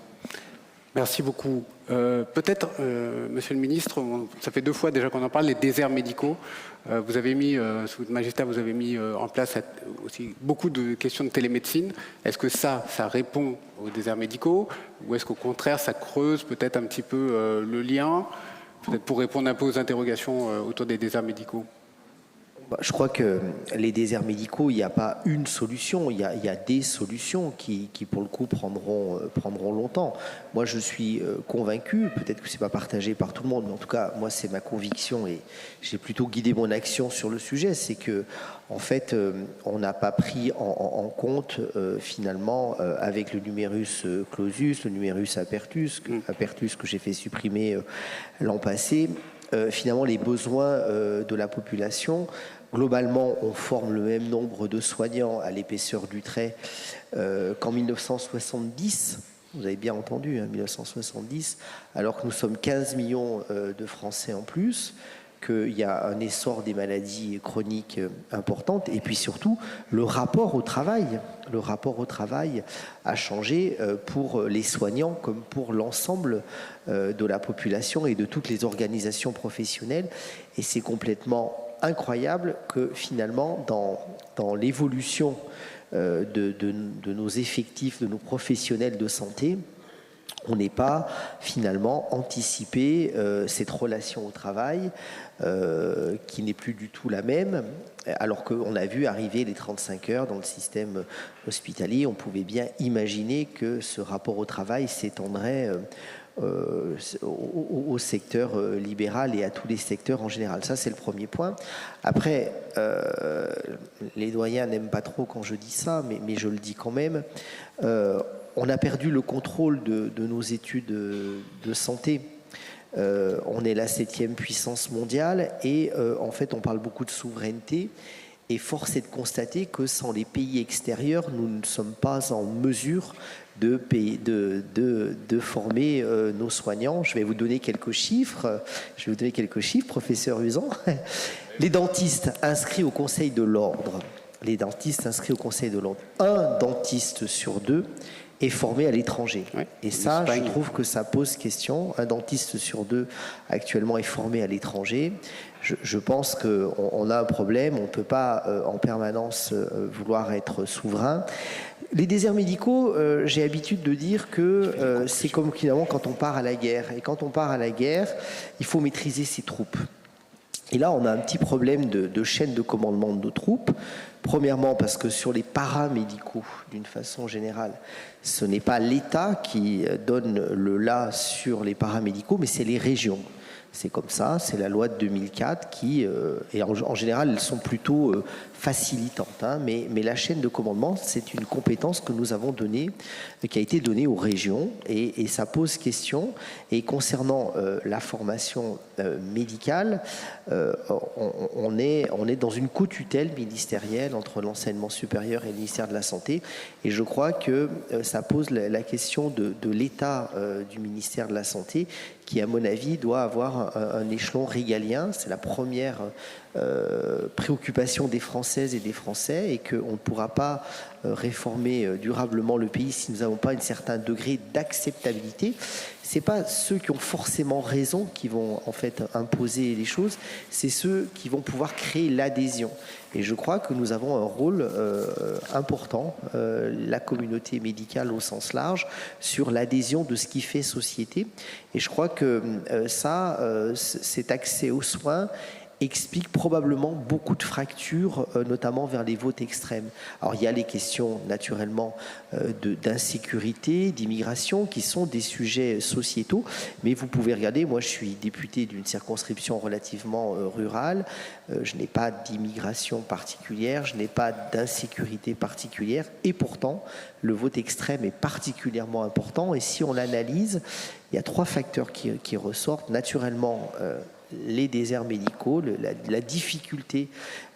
Merci beaucoup. Peut-être, Monsieur le Ministre, ça fait 2 fois déjà qu'on en parle, les déserts médicaux. Vous avez mis, sous votre magistère, vous avez mis en place aussi beaucoup de questions de télémédecine. Est-ce que ça répond aux déserts médicaux, ou est-ce qu'au contraire, ça creuse peut-être un petit peu le lien, peut-être pour répondre un peu aux interrogations autour des déserts médicaux? Je crois que les déserts médicaux, il n'y a pas une solution, il y a des solutions qui pour le coup, prendront longtemps. Moi, je suis convaincu, peut-être que ce n'est pas partagé par tout le monde, mais en tout cas, moi, c'est ma conviction et j'ai plutôt guidé mon action sur le sujet, c'est que, en fait, on n'a pas pris en compte, finalement, avec le numerus clausus, le numerus apertus que j'ai fait supprimer l'an passé, finalement les besoins de la population. Globalement, on forme le même nombre de soignants à l'épaisseur du trait qu'en 1970. Vous avez bien entendu, 1970, alors que nous sommes 15 millions de Français en plus, qu'il y a un essor des maladies chroniques importantes, et puis surtout, le rapport au travail a changé pour les soignants comme pour l'ensemble de la population et de toutes les organisations professionnelles, et c'est complètement incroyable que finalement, dans l'évolution de nos effectifs, de nos professionnels de santé, on n'ait pas finalement anticipé cette relation au travail qui n'est plus du tout la même, alors qu'on a vu arriver les 35 heures dans le système hospitalier. On pouvait bien imaginer que ce rapport au travail s'étendrait au secteur libéral et à tous les secteurs en général. Ça, c'est le premier point. Après, les doyens n'aiment pas trop quand je dis ça, mais je le dis quand même. On a perdu le contrôle de nos études de santé. On est la 7e puissance mondiale et en fait, on parle beaucoup de souveraineté. Et force est de constater que sans les pays extérieurs, nous ne sommes pas en mesure de former nos soignants. Je vais vous donner quelques chiffres. Professeur Uzan. Les dentistes inscrits au Conseil de l'Ordre. Un dentiste sur 2 est formé à l'étranger. Ouais, et ça, je trouve que ça pose question. Un dentiste sur 2 actuellement est formé à l'étranger. Je pense qu'on a un problème. On ne peut pas en permanence vouloir être souverain. Les déserts médicaux, j'ai l'habitude de dire que c'est comme finalement quand on part à la guerre. Et quand on part à la guerre, il faut maîtriser ses troupes. Et là, on a un petit problème de chaîne de commandement de nos troupes. Premièrement, parce que sur les paramédicaux, d'une façon générale, ce n'est pas l'État qui donne le là sur les paramédicaux, mais c'est les régions. C'est comme ça, c'est la loi de 2004 qui, et en général, elles sont plutôt facilitantes. Hein, mais la chaîne de commandement, c'est une compétence que nous avons donnée, qui a été donnée aux régions, et ça pose question. Et concernant la formation médicale, on est dans une co-tutelle ministérielle entre l'enseignement supérieur et le ministère de la Santé, et je crois que ça pose la question de l'état du ministère de la Santé, qui, à mon avis, doit avoir un échelon régalien. C'est la première préoccupation des Françaises et des Français, et qu'on ne pourra pas réformer durablement le pays si nous n'avons pas un certain degré d'acceptabilité. Ce n'est pas ceux qui ont forcément raison qui vont en fait imposer les choses, c'est ceux qui vont pouvoir créer l'adhésion. Et je crois que nous avons un rôle important, la communauté médicale au sens large, sur l'adhésion de ce qui fait société. Et je crois que cet accès aux soins explique probablement beaucoup de fractures, notamment vers les votes extrêmes. Alors il y a les questions naturellement d'insécurité, d'immigration, qui sont des sujets sociétaux, mais vous pouvez regarder, moi je suis député d'une circonscription relativement rurale, je n'ai pas d'immigration particulière, je n'ai pas d'insécurité particulière, et pourtant le vote extrême est particulièrement important, et si on l'analyse, il y a 3 facteurs qui ressortent. Naturellement, les déserts médicaux, la difficulté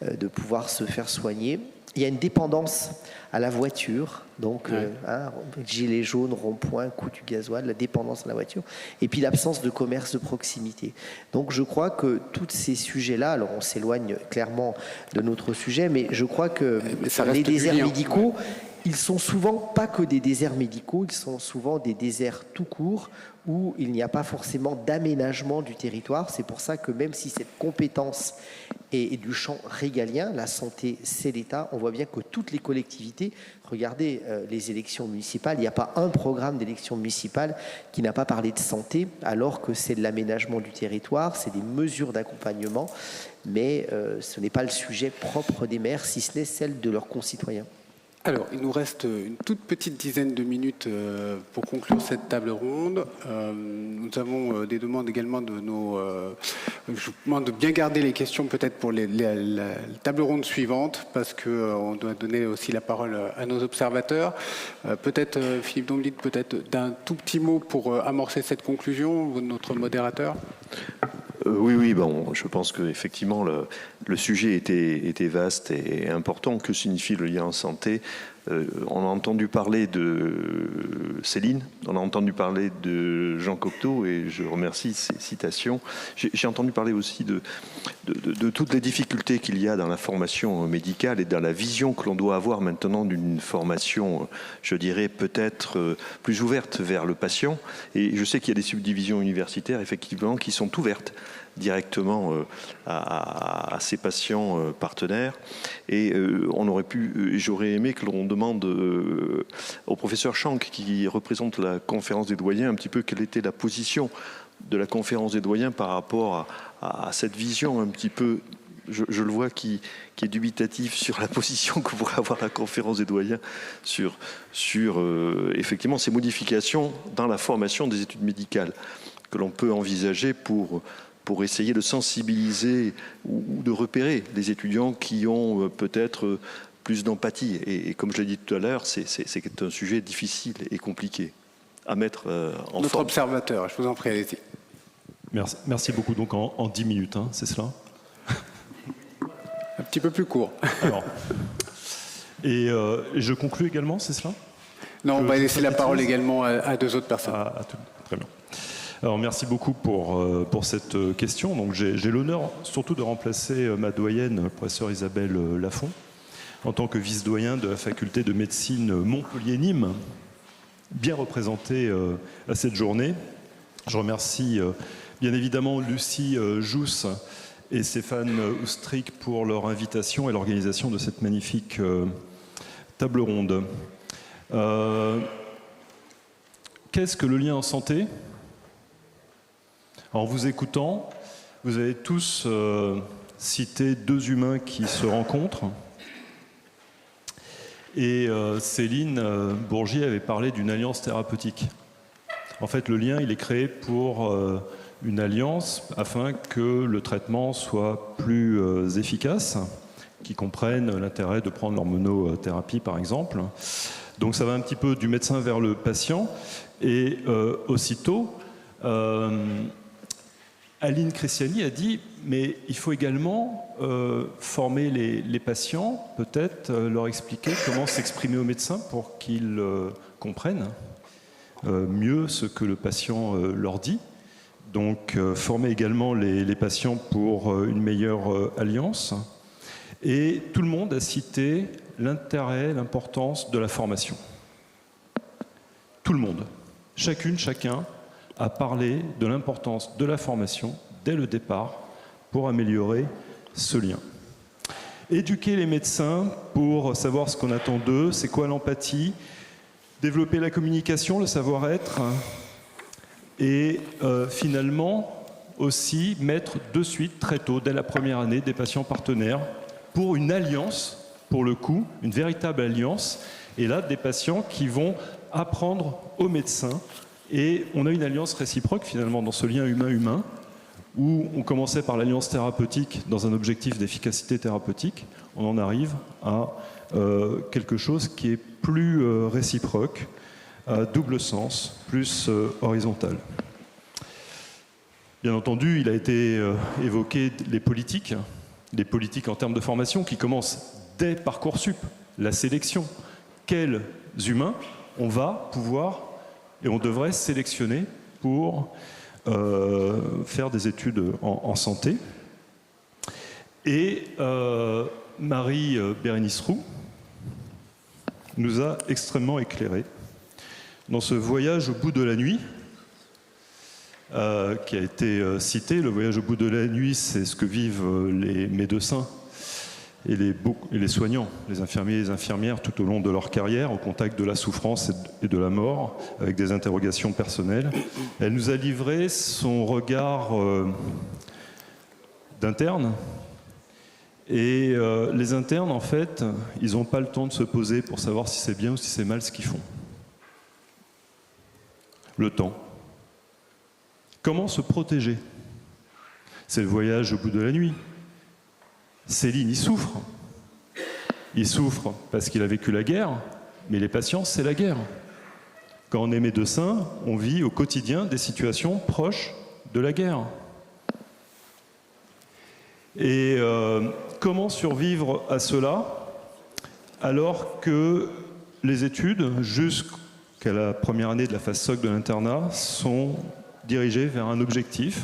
de pouvoir se faire soigner, il y a une dépendance à la voiture, donc gilet jaune, rond-point, coût du gasoil, la dépendance à la voiture, et puis l'absence de commerce de proximité. Donc je crois que tous ces sujets-là, alors on s'éloigne clairement de notre sujet, mais je crois que les déserts médicaux, ils sont souvent pas que des déserts médicaux, ils sont souvent des déserts tout court où il n'y a pas forcément d'aménagement du territoire. C'est pour ça que même si cette compétence est du champ régalien, la santé c'est l'État, on voit bien que toutes les collectivités, regardez les élections municipales, il n'y a pas un programme d'élection municipale qui n'a pas parlé de santé, alors que c'est de l'aménagement du territoire, c'est des mesures d'accompagnement, mais ce n'est pas le sujet propre des maires, si ce n'est celle de leurs concitoyens. Alors, il nous reste une toute petite dizaine de minutes pour conclure cette table ronde. Nous avons des demandes également de nos... je vous demande de bien garder les questions peut-être pour la table ronde suivante, parce qu'on doit donner aussi la parole à nos observateurs. Peut-être, Philippe Domblin, peut-être d'un tout petit mot pour amorcer cette conclusion, notre modérateur. Oui, bon, je pense qu'effectivement, le sujet était vaste et important. Que signifie le lien en santé ? On a entendu parler de Céline, on a entendu parler de Jean Cocteau, et je remercie ces citations. J'ai entendu parler aussi de toutes les difficultés qu'il y a dans la formation médicale et dans la vision que l'on doit avoir maintenant d'une formation, je dirais, peut-être plus ouverte vers le patient. Et je sais qu'il y a des subdivisions universitaires, effectivement, qui sont ouvertes directement à ces patients partenaires. Et on aurait pu, j'aurais aimé que l'on demande au professeur Schank, qui représente la conférence des doyens, un petit peu quelle était la position de la conférence des doyens par rapport à cette vision un petit peu, je le vois, qui est dubitatif sur la position que pourrait avoir la conférence des doyens sur effectivement ces modifications dans la formation des études médicales que l'on peut envisager pour essayer de sensibiliser ou de repérer les étudiants qui ont peut-être plus d'empathie. Et comme je l'ai dit tout à l'heure, c'est un sujet difficile et compliqué à mettre en forme. Notre observateur, je vous en prie, allez-y. Merci beaucoup. Donc en 10 minutes, hein, c'est cela ? Un petit peu plus court. Alors, et je conclus également, c'est cela ? Non, on va laisser la parole également à deux autres personnes. Très bien. Alors merci beaucoup pour cette question. Donc j'ai l'honneur surtout de remplacer ma doyenne, professeure Isabelle Lafont, en tant que vice-doyen de la faculté de médecine Montpellier-Nîmes, bien représentée à cette journée. Je remercie bien évidemment Lucie Jousse et Stéphane Oustric pour leur invitation et l'organisation de cette magnifique table ronde. Qu'est-ce que le lien en santé ? En vous écoutant, vous avez tous cité deux humains qui se rencontrent. Et Céline Bourgier avait parlé d'une alliance thérapeutique. En fait, le lien, il est créé pour une alliance afin que le traitement soit plus efficace, qu'ils comprennent l'intérêt de prendre l'hormonothérapie, par exemple. Donc ça va un petit peu du médecin vers le patient. Et aussitôt... Aline Christiani a dit, mais il faut également former les patients, peut-être leur expliquer comment s'exprimer aux médecins pour qu'ils comprennent mieux ce que le patient leur dit. Donc former également les patients pour une meilleure alliance. Et tout le monde a cité l'intérêt, l'importance de la formation. Tout le monde, chacune, chacun, à parler de l'importance de la formation dès le départ pour améliorer ce lien. Éduquer les médecins pour savoir ce qu'on attend d'eux, c'est quoi l'empathie, développer la communication, le savoir-être, et finalement aussi mettre de suite, très tôt, dès la première année, des patients partenaires pour une alliance, pour le coup, une véritable alliance, et là, des patients qui vont apprendre aux médecins. Et on a une alliance réciproque finalement dans ce lien humain-humain où on commençait par l'alliance thérapeutique dans un objectif d'efficacité thérapeutique. On en arrive à quelque chose qui est plus réciproque, à double sens, plus horizontal. Bien entendu, il a été évoqué les politiques en termes de formation qui commencent dès Parcoursup, la sélection. Quels humains on va pouvoir et on devrait sélectionner pour faire des études en santé. Et Marie-Bérénice Roux nous a extrêmement éclairés dans ce voyage au bout de la nuit qui a été cité. Le voyage au bout de la nuit, c'est ce que vivent les médecins et les soignants, les infirmiers et les infirmières tout au long de leur carrière, au contact de la souffrance et de la mort, avec des interrogations personnelles. Elle nous a livré son regard d'interne. Et les internes, en fait, ils n'ont pas le temps de se poser pour savoir si c'est bien ou si c'est mal ce qu'ils font. Le temps. Comment se protéger? C'est le voyage au bout de la nuit. Céline, il souffre. Il souffre parce qu'il a vécu la guerre, mais les patients, c'est la guerre. Quand on est médecin, on vit au quotidien des situations proches de la guerre. Et comment survivre à cela alors que les études, jusqu'à la première année de la phase socle de l'internat, sont dirigées vers un objectif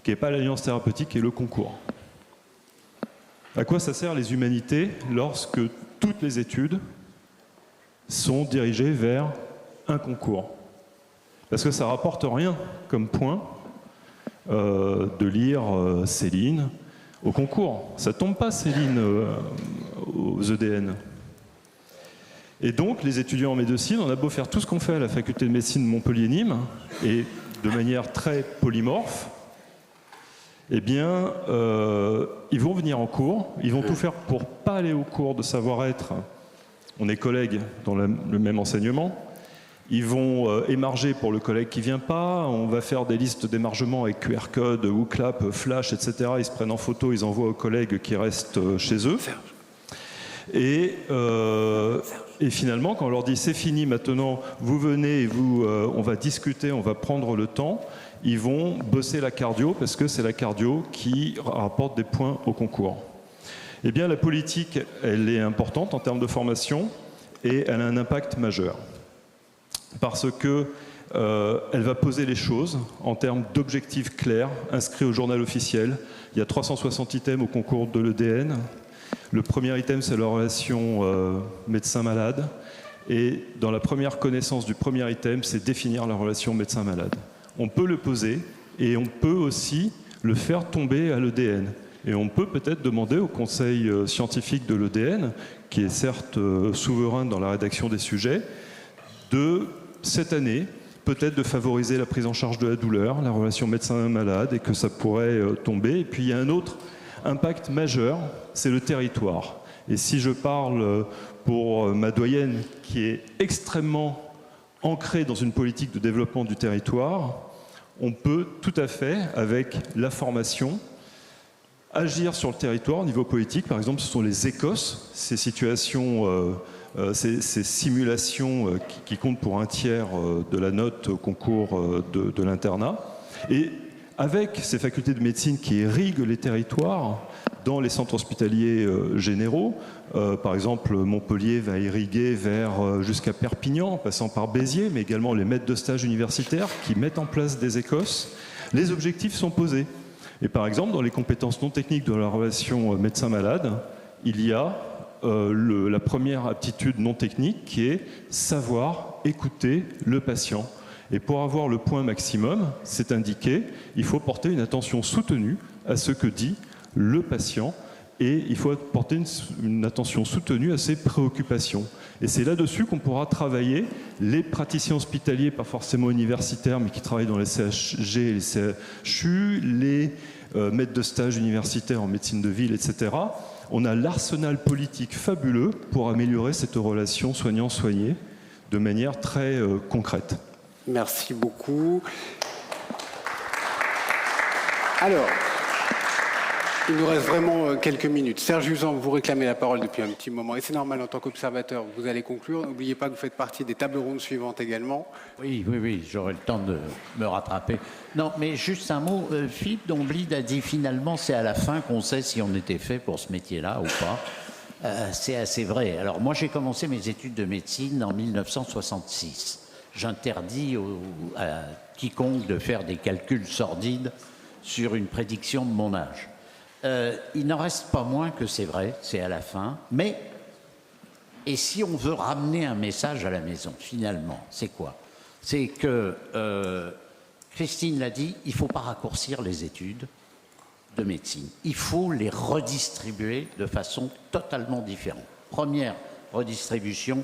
qui n'est pas l'alliance thérapeutique et le concours? À quoi ça sert les humanités lorsque toutes les études sont dirigées vers un concours? Parce que ça rapporte rien comme point de lire Céline au concours. Ça tombe pas, Céline, aux EDN. Et donc, les étudiants en médecine, on a beau faire tout ce qu'on fait à la faculté de médecine de Montpellier-Nîmes, et de manière très polymorphe, eh bien, ils vont venir en cours, ils vont tout faire pour pas aller au cours de savoir-être. On est collègues dans le même enseignement. Ils vont émarger pour le collègue qui ne vient pas, on va faire des listes d'émargement avec QR code, ou clap, flash, etc. Ils se prennent en photo, ils envoient aux collègues qui restent chez eux. Et finalement, quand on leur dit c'est fini, maintenant vous venez et on va discuter, on va prendre le temps, ils vont bosser la cardio parce que c'est la cardio qui rapporte des points au concours. Eh bien, la politique, elle est importante en termes de formation et elle a un impact majeur. Parce que elle va poser les choses en termes d'objectifs clairs, inscrits au journal officiel. Il y a 360 items au concours de l'EDN. Le premier item, c'est la relation médecin-malade. Et dans la première connaissance du premier item, c'est définir la relation médecin-malade. On peut le poser et on peut aussi le faire tomber à l'EDN. Et on peut peut-être demander au conseil scientifique de l'EDN, qui est certes souverain dans la rédaction des sujets, de, cette année, peut-être de favoriser la prise en charge de la douleur, la relation médecin-malade, et que ça pourrait tomber. Et puis il y a un autre impact majeur, c'est le territoire. Et si je parle pour ma doyenne, qui est extrêmement ancrée dans une politique de développement du territoire, on peut tout à fait, avec la formation, agir sur le territoire au niveau politique. Par exemple, ce sont les écosses, ces situations... ces simulations qui comptent pour un tiers de la note au concours de l'internat. Et avec ces facultés de médecine qui irriguent les territoires dans les centres hospitaliers généraux, par exemple Montpellier va irriguer jusqu'à Perpignan, en passant par Béziers, mais également les maîtres de stage universitaires qui mettent en place des écosses, les objectifs sont posés. Et par exemple, dans les compétences non techniques de la relation médecin-malade, il y a la première aptitude non technique qui est savoir écouter le patient. Et pour avoir le point maximum, c'est indiqué, il faut porter une attention soutenue à ce que dit le patient et il faut porter une attention soutenue à ses préoccupations. Et c'est là-dessus qu'on pourra travailler les praticiens hospitaliers, pas forcément universitaires, mais qui travaillent dans les CHG et les CHU, les maîtres de stage universitaires en médecine de ville, etc. On a l'arsenal politique fabuleux pour améliorer cette relation soignant-soigné de manière très concrète. Merci beaucoup. Alors, il nous reste vraiment quelques minutes. Serge Usan, vous réclamez la parole depuis un petit moment. Et c'est normal, en tant qu'observateur, vous allez conclure. N'oubliez pas que vous faites partie des tables rondes suivantes également. Oui, j'aurai le temps de me rattraper. Non, mais juste un mot. Philippe Domblide a dit finalement, c'est à la fin qu'on sait si on était fait pour ce métier-là ou pas. C'est assez vrai. Alors moi j'ai commencé mes études de médecine en 1966. J'interdis à quiconque de faire des calculs sordides sur une prédiction de mon âge. Il n'en reste pas moins que c'est vrai, c'est à la fin, mais et si on veut ramener un message à la maison, finalement, c'est quoi? C'est que, Christine l'a dit, il ne faut pas raccourcir les études de médecine. Il faut les redistribuer de façon totalement différente. Première redistribution,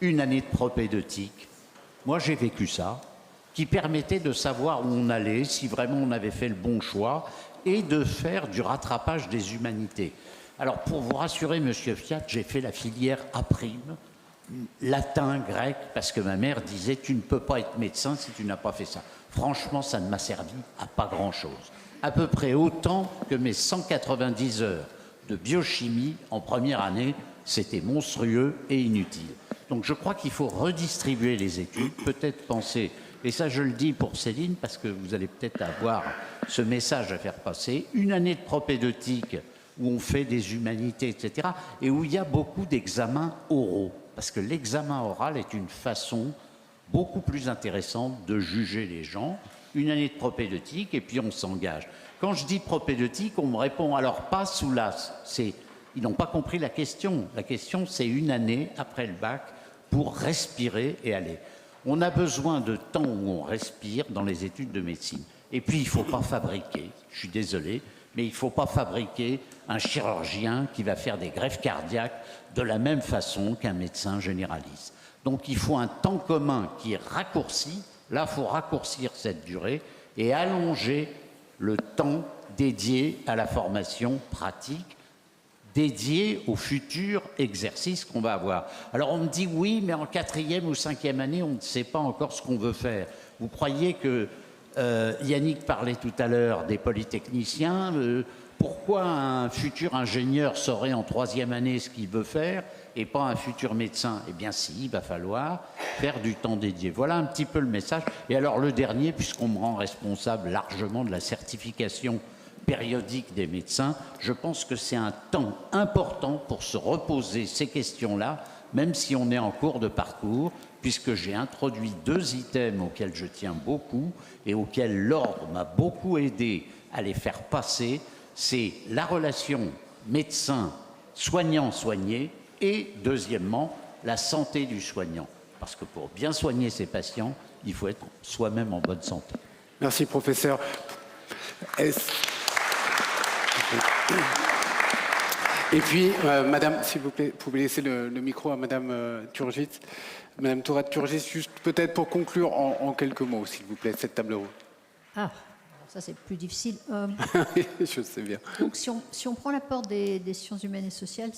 une année de propédeutique. Moi, j'ai vécu ça, qui permettait de savoir où on allait, si vraiment on avait fait le bon choix, et de faire du rattrapage des humanités. Alors, pour vous rassurer, monsieur Fiat, j'ai fait la filière A', latin, grec, parce que ma mère disait « tu ne peux pas être médecin si tu n'as pas fait ça ». Franchement, ça ne m'a servi à pas grand-chose. À peu près autant que mes 190 heures de biochimie en première année, c'était monstrueux et inutile. Donc je crois qu'il faut redistribuer les études, peut-être penser, et ça je le dis pour Céline, parce que vous allez peut-être avoir ce message à faire passer, une année de propédeutique où on fait des humanités, etc., et où il y a beaucoup d'examens oraux, parce que l'examen oral est une façon beaucoup plus intéressante de juger les gens. Une année de propédeutique, et puis on s'engage. Quand je dis propédeutique, on me répond, alors pas sous l'AS. Ils n'ont pas compris la question. La question, c'est une année après le bac pour respirer et aller. On a besoin de temps où on respire dans les études de médecine. Et puis, il ne faut pas fabriquer, je suis désolé, mais il ne faut pas fabriquer un chirurgien qui va faire des greffes cardiaques de la même façon qu'un médecin généraliste. Donc, il faut un temps commun qui est raccourci. Là, il faut raccourcir cette durée et allonger le temps dédié à la formation pratique, dédié aux futurs exercices qu'on va avoir. Alors on me dit oui, mais en 4e ou 5e année, on ne sait pas encore ce qu'on veut faire. Vous croyez que Yannick parlait tout à l'heure des polytechniciens, pourquoi un futur ingénieur saurait en 3e année ce qu'il veut faire et pas un futur médecin? Eh bien si, il va falloir faire du temps dédié. Voilà un petit peu le message. Et alors le dernier, puisqu'on me rend responsable largement de la certification périodique des médecins, je pense que c'est un temps important pour se reposer ces questions-là, même si on est en cours de parcours, puisque j'ai introduit 2 items auxquels je tiens beaucoup et auxquels l'ordre m'a beaucoup aidé à les faire passer. C'est la relation médecin-soignant-soigné et, deuxièmement, la santé du soignant. Parce que pour bien soigner ses patients, il faut être soi-même en bonne santé. Merci, professeur. Et puis, madame, s'il vous plaît, vous pouvez laisser le micro à madame Turgis. Madame Tourette-Turgis, juste peut-être pour conclure en quelques mots, s'il vous plaît, cette table ronde. Ah, ça c'est plus difficile. Je sais bien. Donc si on prend l'apport des sciences humaines et sociales,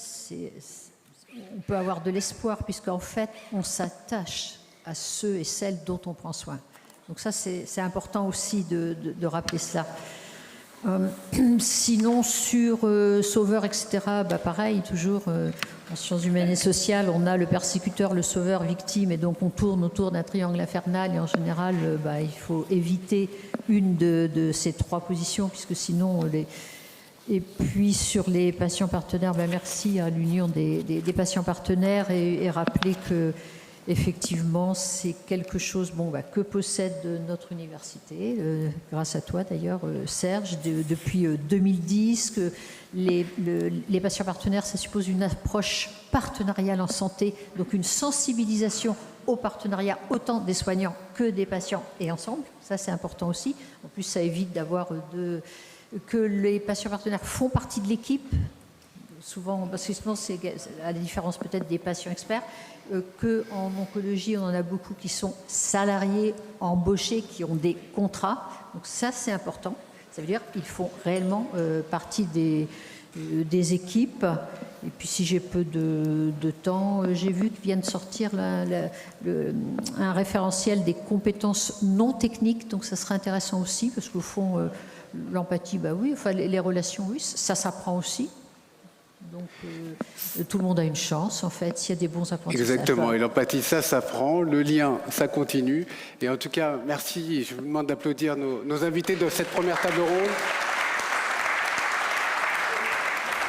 on peut avoir de l'espoir, puisqu'en fait, on s'attache à ceux et celles dont on prend soin. Donc ça, c'est important aussi de rappeler cela. Sinon, sur sauveur, etc., bah pareil, toujours en sciences humaines et sociales, on a le persécuteur, le sauveur, victime, et donc on tourne autour d'un triangle infernal, et en général, il faut éviter une de ces 3 positions, puisque sinon, Et puis sur les patients partenaires, merci à l'Union des patients partenaires, et rappeler que effectivement, c'est quelque chose que possède notre université, grâce à toi d'ailleurs, Serge, depuis 2010, que les patients partenaires, ça suppose une approche partenariale en santé, donc une sensibilisation au partenariat, autant des soignants que des patients, et ensemble, ça c'est important aussi. En plus, ça évite d'avoir que les patients partenaires font partie de l'équipe, souvent, parce que sinon c'est à la différence peut-être des patients experts, qu'en oncologie, on en a beaucoup qui sont salariés, embauchés, qui ont des contrats. Donc ça, c'est important. Ça veut dire qu'ils font réellement partie des équipes. Et puis si j'ai peu de temps, j'ai vu qu'il vient de sortir un référentiel des compétences non techniques. Donc ça serait intéressant aussi, parce qu'au fond, l'empathie, oui, enfin les relations, oui, ça s'apprend aussi. Donc, tout le monde a une chance, en fait, s'il y a des bons apprentissages. Exactement, et l'empathie, ça s'apprend, le lien, ça continue. Et en tout cas, merci, je vous demande d'applaudir nos invités de cette première table ronde.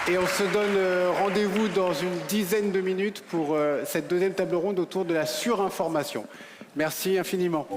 Et on se donne rendez-vous dans une dizaine de minutes pour cette deuxième table ronde autour de la surinformation. Merci infiniment.